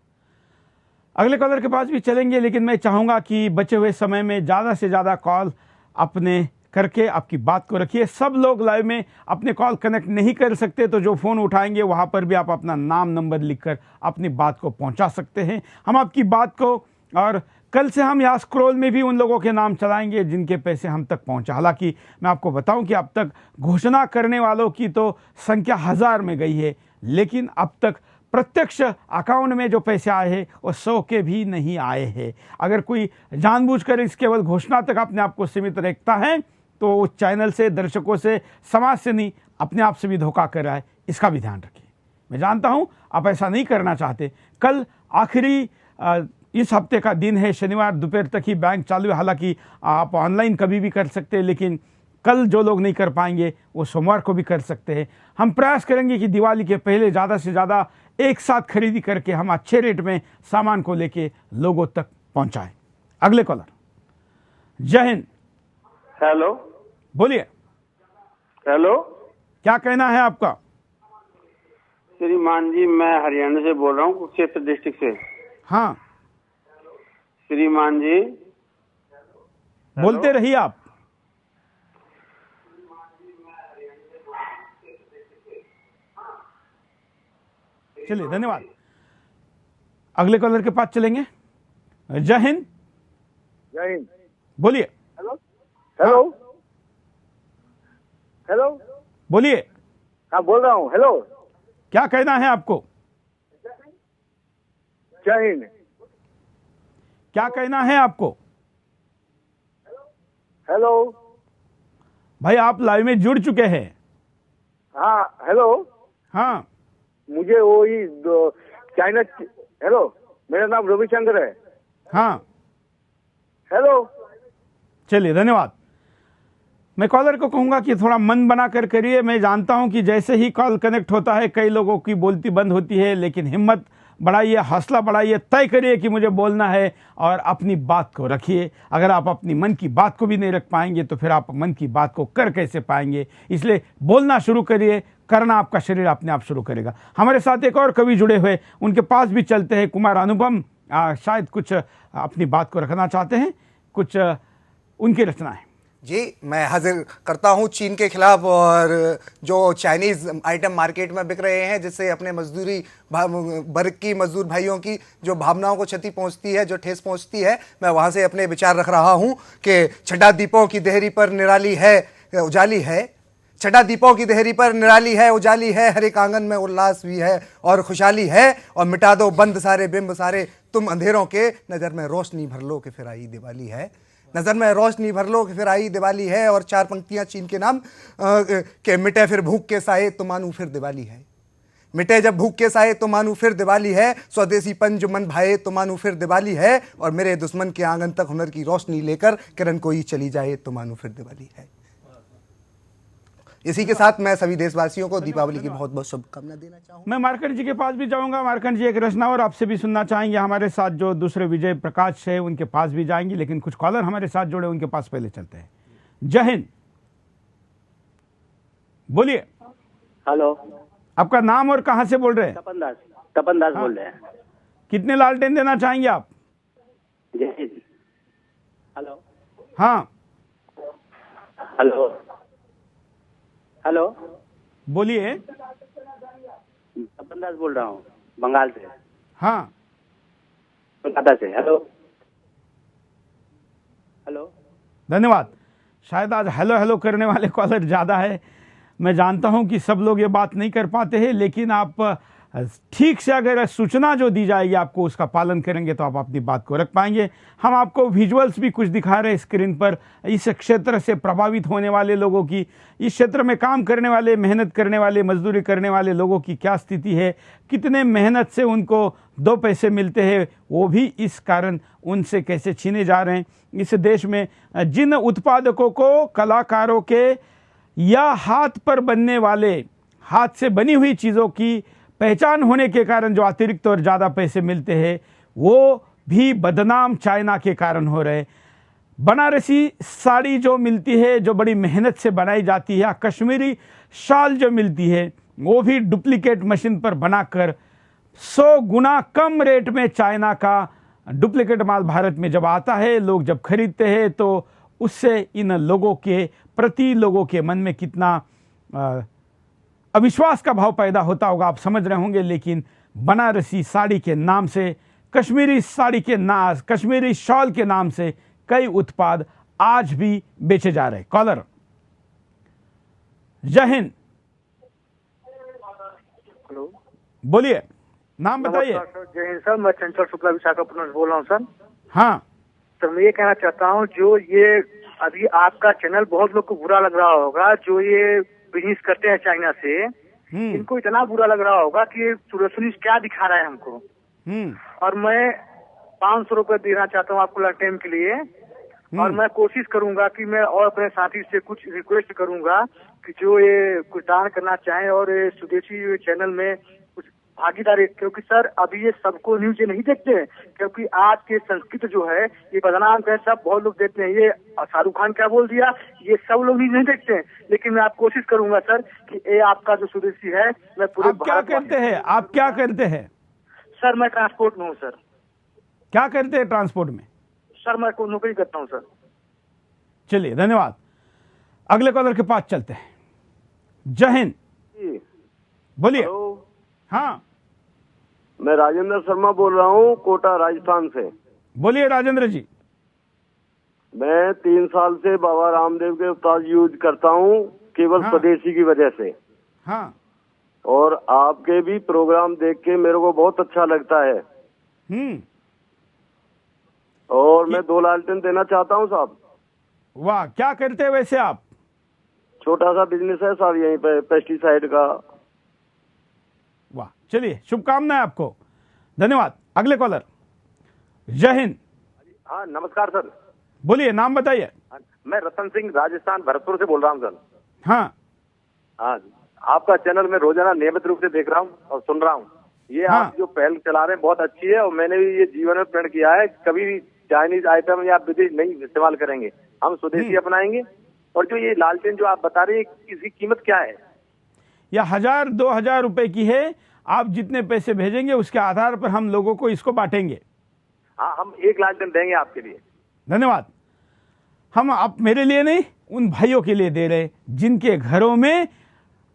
अगले कॉलर के पास भी चलेंगे, लेकिन मैं चाहूंगा कि बचे हुए समय में ज्यादा से ज्यादा कॉल अपने करके आपकी बात को रखिए। सब लोग लाइव में अपने कॉल कनेक्ट नहीं कर सकते, तो जो फोन उठाएंगे वहां पर भी आप अपना नाम नंबर लिखकर अपनी बात को पहुंचा सकते हैं। हम आपकी बात को, और कल से हम यहाँ स्क्रॉल में भी उन लोगों के नाम चलाएंगे जिनके पैसे हम तक पहुंचा। हालांकि मैं आपको बताऊं कि अब तक घोषणा करने वालों की तो संख्या 1000 में गई है, लेकिन अब तक प्रत्यक्ष अकाउंट में जो पैसे आए हैं वो 100 के भी नहीं आए हैं। अगर कोई जानबूझकर इस केवल घोषणा तक अपने आप को सीमित रखता है तो वो चैनल से, दर्शकों से, समाज से नहीं, अपने आप से भी धोखा कर रहा है, इसका भी ध्यान रखिए। मैं जानता हूं आप ऐसा नहीं करना चाहते। कल आखिरी इस हफ्ते का दिन है, शनिवार दोपहर तक ही बैंक चालू है। हालांकि आप ऑनलाइन कभी भी कर सकते हैं, लेकिन कल जो लोग नहीं कर पाएंगे वो सोमवार को भी कर सकते हैं। हम प्रयास करेंगे कि दिवाली के पहले ज़्यादा से ज़्यादा एक साथ खरीदी करके हम अच्छे रेट में सामान को लेके लोगों तक पहुंचाएं। अगले कॉलर। जय हिंद। हेलो, बोलिए। हेलो, क्या कहना है आपका? श्रीमान जी, मैं हरियाणा से बोल रहा हूँ, कुरुक्षेत्र डिस्ट्रिक्ट से। हाँ, श्रीमान जी बोलते रहिए आप। चलिए, धन्यवाद। अगले कॉलर के पास चलेंगे। जय हिंद। जय हिंद। बोलिए। हेलो, हेलो, हेलो, बोलिए। हाँ, बोल रहा हूँ। हेलो, क्या कहना है आपको? जय हिंद। क्या कहना है आपको? हेलो भाई, आप लाइव में जुड़ चुके हैं। हाँ, हेलो। हाँ हेलो। चलिए, धन्यवाद। मैं कॉलर को कहूंगा कि थोड़ा मन बना कर करिए। मैं जानता हूं कि जैसे ही कॉल कनेक्ट होता है कई लोगों की बोलती बंद होती है, लेकिन हिम्मत बढ़ाइए, हौसला बढ़ाइए, तय करिए कि मुझे बोलना है और अपनी बात को रखिए। अगर आप अपनी मन की बात को भी नहीं रख पाएंगे तो फिर आप मन की बात को कर कैसे पाएंगे? इसलिए बोलना शुरू करिए, करना आपका शरीर अपने आप शुरू करेगा। हमारे साथ एक और कवि जुड़े हुए, उनके पास भी चलते हैं। कुमार अनुपम शायद कुछ अपनी बात को रखना चाहते हैं, कुछ उनकी रचनाएं। जी, मैं हाजिर करता हूं चीन के खिलाफ और जो चाइनीज़ आइटम मार्केट में बिक रहे हैं, जिससे अपने मजदूरी वर्ग की, मजदूर भाइयों की जो भावनाओं को क्षति पहुंचती है, जो ठेस पहुंचती है, मैं वहां से अपने विचार रख रहा हूं कि छठा दीपों की देहरी पर निराली है उजाली है, छठा दीपों की देहरी पर निराली है उजाली है, हर एक आंगन में उल्लास भी है और खुशहाली है, और मिटा दो बंद सारे बिंब सारे तुम अंधेरों के, नज़र में रोशनी भर लो कि फिर आई दिवाली है, नज़र में रोशनी भर लो कि फिर आई दिवाली है। और चार पंक्तियां चीन के नाम के मिटे फिर भूख के साए तो मानू फिर दिवाली है, मिटे जब भूख के साए तो मानू फिर दिवाली है, स्वदेशी पंज मन भाए तो मानू फिर दिवाली है, और मेरे दुश्मन के आंगन तक हुनर की रोशनी लेकर किरण कोई चली जाए तो मानू फिर दिवाली है। इसी के साथ मैं सभी देशवासियों को दीपावली की बहुत बहुत शुभकामना देना चाहूँगा। मैं मार्कंड जी के पास भी जाऊंगा। मार्कंड जी एक रचना और आपसे भी सुनना चाहेंगे। हमारे साथ जो दूसरे विजय प्रकाश है उनके पास भी जाएंगे, लेकिन कुछ कॉलर हमारे साथ जुड़े, उनके पास पहले चलते हैं। जय हिंद, बोलिए। हेलो, आपका नाम और कहां से बोल रहे हैं? तपन दास बोल रहे हैं। कितने लालटेन देना चाहेंगे आप? जय हिंद। हेलो। हाँ हेलो हेलो, बोलिए। तपन दास बोल रहा हूँ, बंगाल से। हाँ, कोलकाता से। हेलो हेलो, धन्यवाद। शायद आज हेलो हेलो करने वाले कॉलर ज़्यादा है। मैं जानता हूं कि सब लोग ये बात नहीं कर पाते हैं, लेकिन आप ठीक से अगर सूचना जो दी जाएगी आपको उसका पालन करेंगे तो आप अपनी बात को रख पाएंगे। हम आपको विजुअल्स भी कुछ दिखा रहे हैं स्क्रीन पर, इस क्षेत्र से प्रभावित होने वाले लोगों की, इस क्षेत्र में काम करने वाले, मेहनत करने वाले, मजदूरी करने वाले लोगों की क्या स्थिति है, कितने मेहनत से उनको 2 पैसे मिलते हैं, वो भी इस कारण उनसे कैसे छीने जा रहे हैं। इस देश में जिन उत्पादकों को, कलाकारों के या हाथ पर बनने वाले, हाथ से बनी हुई चीज़ों की पहचान होने के कारण जो अतिरिक्त और ज़्यादा पैसे मिलते हैं, वो भी बदनाम चाइना के कारण हो रहे। बनारसी साड़ी जो मिलती है, जो बड़ी मेहनत से बनाई जाती है, कश्मीरी शाल जो मिलती है, वो भी डुप्लीकेट मशीन पर बनाकर 100 गुना कम रेट में चाइना का डुप्लीकेट माल भारत में जब आता है, लोग जब खरीदते हैं, तो उससे इन लोगों के प्रति लोगों के मन में कितना अविश्वास का भाव पैदा होता होगा, आप समझ रहे होंगे। लेकिन बनारसी साड़ी के नाम से, कश्मीरी साड़ी के नाम, कश्मीरी शॉल के नाम से कई उत्पाद आज भी बेचे जा रहे। कॉलर, जय हिंद। हेलो, बोलिए, नाम बताइए। जय हिंद सर, मैं चंचल शुक्ला विशाखापट्टनम से बोल रहा हूँ सर। हाँ सर, मैं ये कहना चाहता हूँ, जो ये अभी आपका चैनल बहुत लोग को बुरा लग रहा होगा, जो ये बिजनेस करते हैं चाइना से, इनको इतना बुरा लग रहा होगा कि सूरज क्या दिखा रहा है हमको। और मैं 500 रुपए देना चाहता हूँ आपको लाइफ टाइम के लिए, और मैं कोशिश करूंगा कि मैं और अपने साथी से कुछ रिक्वेस्ट करूंगा कि जो ये कुछ दान करना चाहें और ये स्वदेशी चैनल में कुछ भागीदारी, क्योंकि सर अभी ये सबको न्यूज नहीं देखते हैं, क्योंकि आज के संस्कृत जो है ये बदनाम है, सब बहुत लोग देखते हैं। ये शाहरुख खान क्या बोल दिया, ये सब लोग नहीं देखते हैं। लेकिन मैं आप कोशिश करूंगा सर कि ये आपका जो स्वदेशी है, मैं पूरे आप क्या करते हैं? आप क्या करते हैं? सर मैं ट्रांसपोर्ट में हूँ सर। क्या करते हैं ट्रांसपोर्ट में? सर मैं नौकरी करता हूँ सर। चलिए, धन्यवाद। अगले कॉलर के पास चलते हैं। जय हिंद, बोलिए। हाँ, मैं राजेंद्र शर्मा बोल रहा हूँ, कोटा राजस्थान से। बोलिए राजेंद्र जी। मैं 3 साल से बाबा रामदेव के उत्पाद यूज करता हूँ, केवल स्वदेशी की वजह से। हाँ, और आपके भी प्रोग्राम देख के मेरे को बहुत अच्छा लगता है। और मैं 2 लालटेन देना चाहता हूँ साहब। वाह, क्या करते हैं वैसे आप? छोटा सा बिजनेस है साहब यहीं पे, पेस्टिसाइड का। वाह, चलिए, शुभकामनाएं आपको, धन्यवाद। अगले कॉलर, जय हिंद। हाँ नमस्कार सर। बोलिए, नाम बताइए। मैं रतन सिंह राजस्थान भरतपुर से बोल रहा हूँ सर। हाँ हाँ, आपका चैनल मैं रोजाना नियमित रूप से देख रहा हूँ और सुन रहा हूँ। ये हाँ। आप जो पहल चला रहे हैं बहुत अच्छी है और मैंने भी ये जीवन में प्रण किया है, कभी भी चाइनीज आइटम या विदेश नहीं इस्तेमाल करेंगे, हम स्वदेशी अपनाएंगे। और जो ये लालटेन जो आप बता रहे हैं इसकी कीमत क्या है? या 1000-2000 रुपए की है। आप जितने पैसे भेजेंगे उसके आधार पर हम लोगों को इसको बांटेंगे। हाँ, हम एक लालटेन देंगे आपके लिए। धन्यवाद। हम आप मेरे लिए नहीं, उन भाइयों के लिए दे रहे जिनके घरों में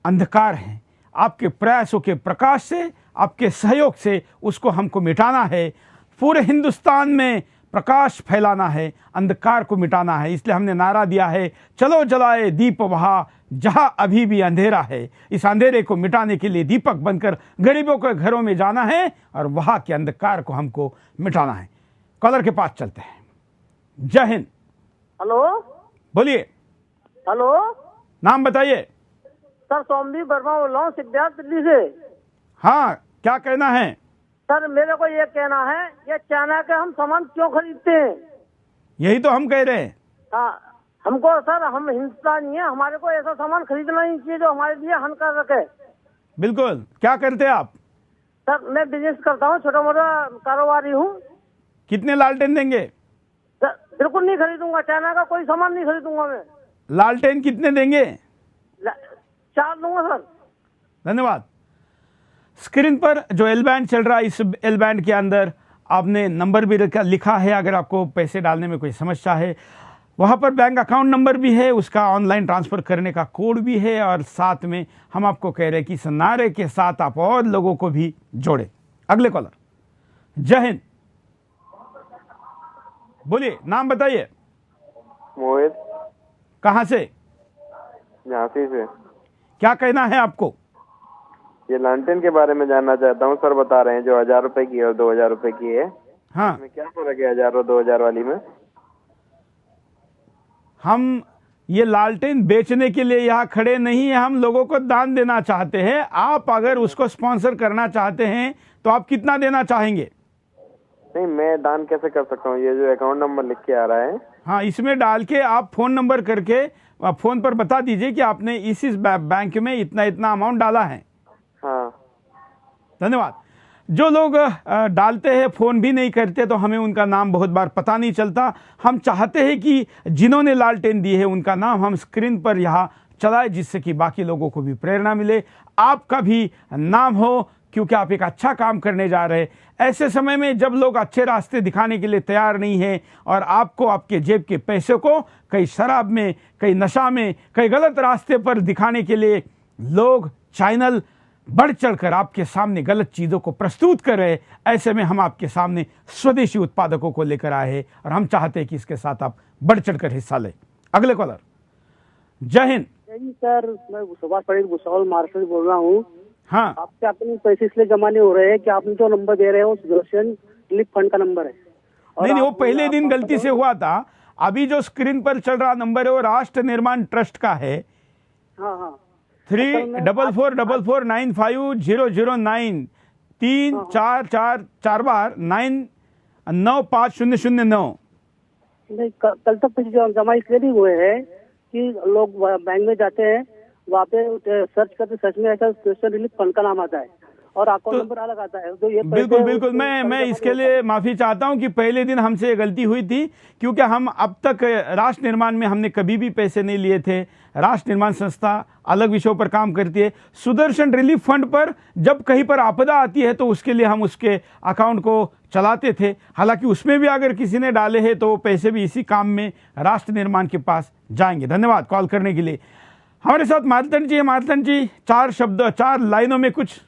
अंधकार है। आपके प्रयासों के प्रकाश से, आपके सहयोग से उसको हमको मिटाना है। पूरे हिंदुस्तान में प्रकाश फैलाना है, अंधकार को मिटाना है। इसलिए हमने नारा दिया है, चलो जलाए दीप वहाँ जहां अभी भी अंधेरा है। इस अंधेरे को मिटाने के लिए दीपक बनकर गरीबों के घरों में जाना है और वहां के अंधकार को हमको मिटाना है। कॉलर के पास चलते हैं। जय हिंद। हेलो, बोलिए। हेलो, नाम बताइए। सर सोमदीप वर्मा बोल रहा हूँ सिद्धार्थ दिल्ली से। हाँ, क्या कहना है? सर मेरे को ये कहना है, ये चाइना के हम सामान क्यों खरीदते हैं? यही तो हम कह रहे हैं। हाँ, हमको सर, हम हिंदुस्तानी है, हमारे को ऐसा सामान खरीदना नहीं चाहिए जो हमारे लिए हानिकारक है। बिल्कुल। क्या करते हैं आप? सर मैं बिजनेस करता हूँ, छोटा मोटा कारोबारी हूँ। कितने लालटेन देंगे? सर बिल्कुल नहीं खरीदूंगा, चाइना का कोई सामान नहीं खरीदूंगा मैं। लालटेन कितने देंगे? 4 दूंगा सर। धन्यवाद। स्क्रीन पर जो एल बैंड चल रहा है, इस एल बैंड के अंदर आपने नंबर भी लिखा है। अगर आपको पैसे डालने में कोई समस्या है, वहाँ पर बैंक अकाउंट नंबर भी है, उसका ऑनलाइन ट्रांसफ़र करने का कोड भी है। और साथ में हम आपको कह रहे हैं कि इस नारे के साथ आप और लोगों को भी जोड़े। अगले कॉलर। जय हिंद। बोलिए, नाम बताइए। मोहित। कहाँ से? झांसी से। क्या कहना है आपको? ये लालटेन के बारे में जानना चाहता हूँ। सर बता रहे हैं जो 1000 रुपए की और 2000 रुपए की है, हाँ, इसमें क्या फर्क है 1000 और 2000 वाली में? हम ये लालटेन बेचने के लिए यहाँ खड़े नहीं है, हम लोगों को दान देना चाहते हैं। आप अगर उसको स्पॉन्सर करना चाहते हैं तो आप कितना देना चाहेंगे? नहीं, मैं दान कैसे कर सकता हूँ? ये जो अकाउंट नंबर लिख के आ रहा है, हाँ, इसमें डाल के आप फोन नंबर करके फोन पर बता दीजिए कि आपने इस बैंक में इतना इतना अमाउंट डाला है। हाँ, धन्यवाद। जो लोग डालते हैं, फोन भी नहीं करते, तो हमें उनका नाम बहुत बार पता नहीं चलता। हम चाहते हैं कि जिन्होंने लालटेन दी है उनका नाम हम स्क्रीन पर यहाँ चलाए, जिससे कि बाकी लोगों को भी प्रेरणा मिले, आपका भी नाम हो, क्योंकि आप एक अच्छा काम करने जा रहे हैं। ऐसे समय में जब लोग अच्छे रास्ते दिखाने के लिए तैयार नहीं हैं और आपको आपके जेब के पैसे को कई शराब में, कई नशा में, कई गलत रास्ते पर दिखाने के लिए लोग चैनल बढ़ चढ़कर आपके सामने गलत चीज़ों को प्रस्तुत कर रहे हैं, ऐसे में हम आपके सामने स्वदेशी उत्पादकों को लेकर आए हैं और हम चाहते हैं कि इसके साथ आप बढ़ चढ़कर हिस्सा लें। अगले कॉलर। जय हिंद। सर मैं सुभाष पटेल भुसावल महाराष्ट्र से बोल रहा हूँ। हाँ, आपसे अपने पैसे इसलिए जमा नहीं हो रहे हैं कि आपने जो नंबर दे रहे हो सुदर्शन रिलीफ फंड का नंबर है। नहीं, वो पहले दिन गलती से हुआ था। अभी जो स्क्रीन पर चल रहा नंबर है वो राष्ट्र निर्माण ट्रस्ट का है। हाँ हाँ, 3444950009 344 बार 9950009। नहीं, कल तक पैसे जमा इसलिए नहीं हुए हैं कि लोग बैंक में जाते हैं, वहाँ पे सर्च करते, सर्च में ऐसा सोशल रिलीफ फंड का नाम आता है और अकाउंट नंबर अलग आता है। तो ये बिल्कुल बिल्कुल, मैं इसके लिए माफी चाहता हूं कि पहले दिन हमसे ये गलती हुई थी, क्योंकि हम अब तक राष्ट्र निर्माण में हमने कभी भी पैसे नहीं लिए थे। राष्ट्र निर्माण संस्था अलग विषयों पर काम करती है। सुदर्शन रिलीफ फंड पर जब कहीं पर आपदा आती है तो उसके लिए हम उसके अकाउंट को चलाते थे। हालांकि उसमें भी अगर किसी ने डाले हैं तो वो पैसे भी इसी काम में राष्ट्र निर्माण के पास जाएंगे। धन्यवाद कॉल करने के लिए। हमारे साथ मारतन जी है। मारतन जी, 4 शब्द, 4 लाइनों में कुछ।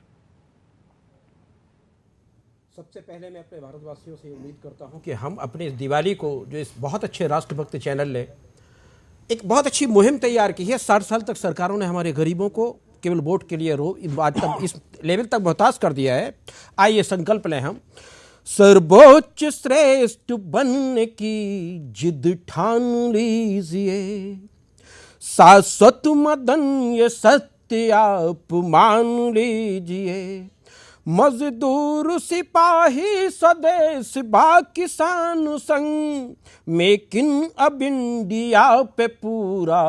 सबसे पहले मैं अपने भारतवासियों से उम्मीद करता हूं कि हम अपने इस दिवाली को, जो इस बहुत अच्छे राष्ट्रभक्त चैनल ने एक बहुत अच्छी मुहिम तैयार की है। 60 साल तक सरकारों ने हमारे गरीबों को केवल वोट के लिए आज तक इस लेवल तक मोहताज कर दिया है। आइए संकल्प लें हम, सर्वोच्च श्रेष्ठ बनने की जिद ठान लीजिए, शाश्वत मदन ये सत्य आप मान लीजिए, मजदूर सिपाही स्वदेश बा किसान संग, मेक इन अब इंडिया पे पूरा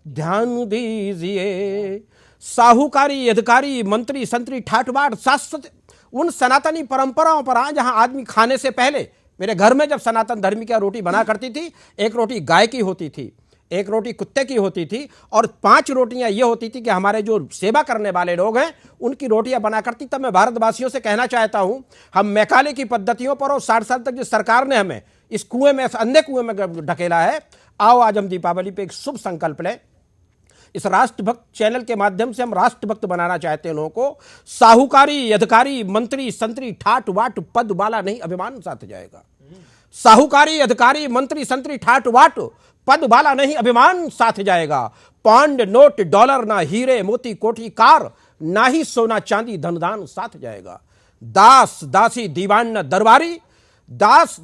ध्यान दीजिए। साहूकारी, अधिकारी, मंत्री, संतरी, ठाटबाट, शाश्वत उन सनातनी परंपराओं पर आए जहां आदमी खाने से पहले, मेरे घर में जब सनातन धर्म की रोटी बना करती थी, एक रोटी गाय की होती थी, एक रोटी कुत्ते की होती थी, और 5 रोटियां ये होती थी कि हमारे जो सेवा करने वाले लोग हैं उनकी रोटियां बना करती। तब मैं भारतवासियों से कहना चाहता हूं, हम मैकाले की पद्धतियों पर और 60 साल तक जिस सरकार ने हमें इस कुएं में, अंधे कुएं में ढकेला है, आओ आज हम दीपावली पे एक शुभ संकल्प लें। इस राष्ट्रभक्त चैनल के माध्यम से हम राष्ट्रभक्त बनाना चाहते हैं लोगों को। साहूकारी, अधिकारी, मंत्री, संतरी, ठाट वाट पद वाला नहीं, अभिमान साथ जाएगा। साहूकारी, अधिकारी, मंत्री, संतरी, ठाट वाट पद वाला नहीं, अभिमान साथ जाएगा। पाउंड, नोट, डॉलर, ना हीरे मोती कोठी कार, ना ही सोना चांदी धनदान साथ जाएगा। दास, दासी, दीवान, न दरबारी, दास,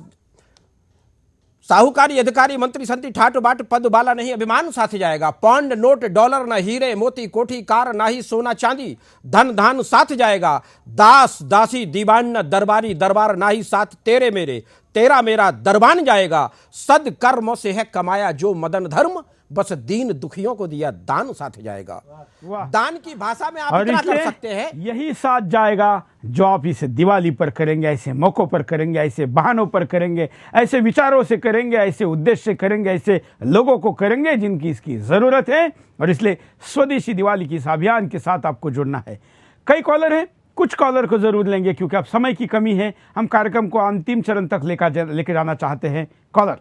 साहूकारी, अधिकारी, मंत्री, संतरी, ठाट बाट पद वाला नहीं, अभिमान साथ जाएगा। पाउंड, नोट, डॉलर, ना हीरे मोती कोठी कार, ना ही सोना चांदी धन धान साथ जाएगा। दास, दासी, दीवान, न दरबारी, दरबार ना ही साथ तेरे मेरे, तेरा मेरा दरबान जाएगा। सद कर्मों से है कमाया जो मदन धर्म, बस दीन दुखियों को दिया दान साथ जाएगा। दान की भाषा में आप इतना कर सकते हैं, यही साथ जाएगा जो आप इसे दिवाली पर करेंगे, ऐसे मौकों पर करेंगे, ऐसे बहानों पर करेंगे, ऐसे विचारों से करेंगे, ऐसे उद्देश्य से करेंगे, ऐसे लोगों को करेंगे जिनकी इसकी जरूरत है। और इसलिए स्वदेशी दिवाली की इस अभियान के साथ आपको जुड़ना है। कई कॉलर हैं, कुछ कॉलर को जरूर लेंगे क्योंकि अब समय की कमी है, हम कार्यक्रम को अंतिम चरण तक लेकर जाना चाहते हैं। कॉलर,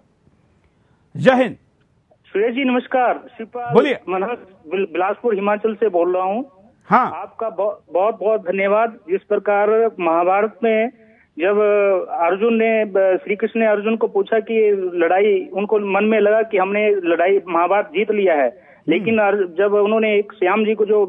जय हिंद। सुरेश जी नमस्कार। बोलिए। मनोज बिलासपुर हिमाचल से बोल रहा हूँ। हाँ, आपका बहुत बहुत धन्यवाद। जिस प्रकार महाभारत में जब अर्जुन ने, श्री कृष्ण ने अर्जुन को पूछा कि लड़ाई, उनको मन में लगा कि हमने लड़ाई महाभारत जीत लिया है, लेकिन जब उन्होंने एक श्याम जी को जो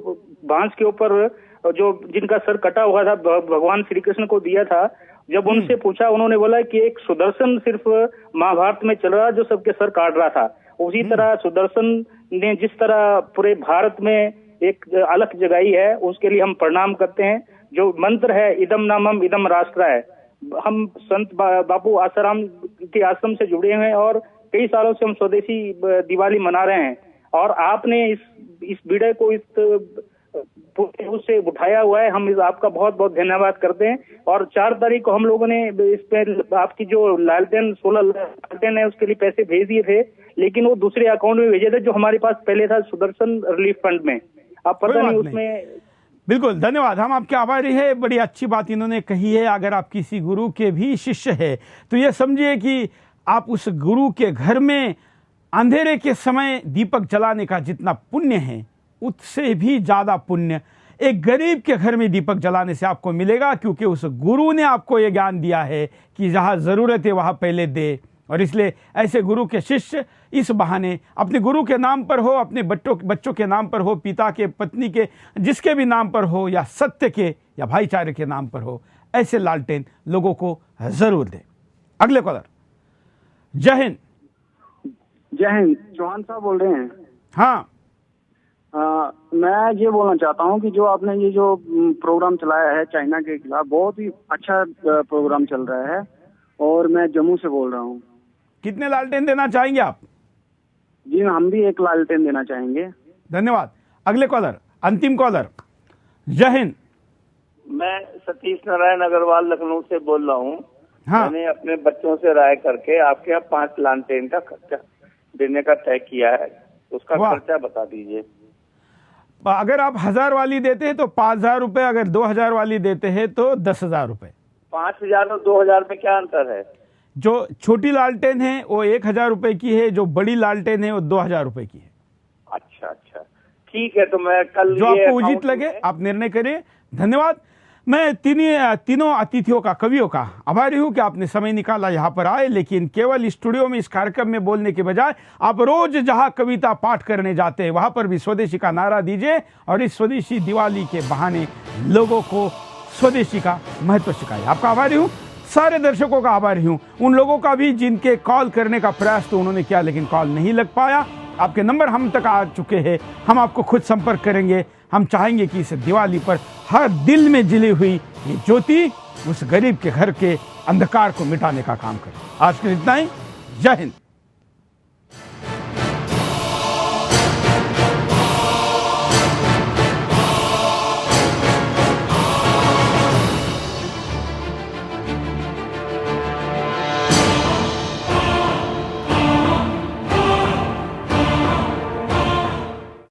बांस के ऊपर जो जिनका सर कटा हुआ था भगवान श्री कृष्ण को दिया था, जब उनसे पूछा, उन्होंने बोला कि एक सुदर्शन सिर्फ महाभारत में चल रहा जो सबके सर काट रहा था। उसी तरह सुदर्शन ने जिस तरह पूरे भारत में एक अलग जगाई है, उसके लिए हम प्रणाम करते हैं। जो मंत्र है इदम नामम इदम राष्ट्र है, हम संत बापू आसाराम के आश्रम से जुड़े हैं और कई सालों से हम स्वदेशी दिवाली मना रहे हैं। और आपने इस बीड़े को इस उससे उठाया हुआ है, हम आपका बहुत बहुत धन्यवाद करते हैं। और 4 तारीख को हम लोगों ने इस पे आपकी जो लालटेन 16 लालटेन है उसके लिए पैसे भेज दिए थे, लेकिन वो दूसरे अकाउंट में भेजे थे जो हमारे पास पहले था सुदर्शन रिलीफ फंड में। आप पता नहीं उसमें। बिल्कुल धन्यवाद, हम आपके आभारी है। बड़ी अच्छी बात इन्होंने कही है। अगर आप किसी गुरु के भी शिष्य है तो ये समझिए कि आप उस गुरु के घर में अंधेरे के समय दीपक जलाने का जितना पुण्य है उससे भी ज्यादा पुण्य एक गरीब के घर में दीपक जलाने से आपको मिलेगा, क्योंकि उस गुरु ने आपको यह ज्ञान दिया है कि जहां जरूरत है वहां पहले दे। और इसलिए ऐसे गुरु के शिष्य इस बहाने अपने गुरु के नाम पर हो, अपने बच्चों के नाम पर हो, पिता के, पत्नी के, जिसके भी नाम पर हो, या सत्य के या भाईचारे के नाम पर हो, ऐसे लालटेन लोगों को जरूर दें। अगले कॉलर, जय हिंद। जय हिंद, चौहान साहब बोल रहे हैं। हाँ, मैं ये बोलना चाहता हूँ कि जो आपने ये जो प्रोग्राम चलाया है चाइना के खिलाफ, बहुत ही अच्छा प्रोग्राम चल रहा है। और मैं जम्मू से बोल रहा हूँ। कितने लालटेन देना चाहेंगे आप? जी हम भी एक लालटेन देना चाहेंगे। धन्यवाद। अगले कॉलर, अंतिम कॉलर, जय हिंद। मैं सतीश नारायण अग्रवाल लखनऊ से बोल रहा हूँ। हाँ। मैंने अपने बच्चों से राय करके आपके यहाँ 5 लालटेन का खर्चा देने का तय किया है, उसका खर्चा बता दीजिए। अगर आप 1000 वाली देते हैं तो 5000 रुपए, अगर 2000 वाली देते हैं तो 10,000 रुपए। 5000 और 2000 में क्या अंतर है? जो छोटी लालटेन है वो 1000 रुपए की है, जो बड़ी लालटेन है वो 2000 रुपए की है। अच्छा अच्छा, ठीक है। तो मैं कल जो आपको उचित लगे आप निर्णय करिए। धन्यवाद। मैं तीनों अतिथियों का, कवियों का आभारी हूं कि आपने समय निकाला यहाँ पर आए, लेकिन केवल स्टूडियो में इस कार्यक्रम में बोलने के बजाय आप रोज जहां कविता पाठ करने जाते हैं वहां पर भी स्वदेशी का नारा दीजिए और इस स्वदेशी दिवाली के बहाने लोगों को स्वदेशी का महत्व सिखाइए। आपका आभारी हूँ। सारे दर्शकों का आभारी हूँ, उन लोगों का भी जिनके कॉल करने का प्रयास तो उन्होंने किया लेकिन कॉल नहीं लग पाया। आपके नंबर हम तक आ चुके हैं, हम आपको खुद संपर्क करेंगे। हम चाहेंगे कि इस दिवाली पर हर दिल में जली हुई ये ज्योति उस गरीब के घर के अंधकार को मिटाने का काम करे। आज के लिए इतना ही। जय हिंद।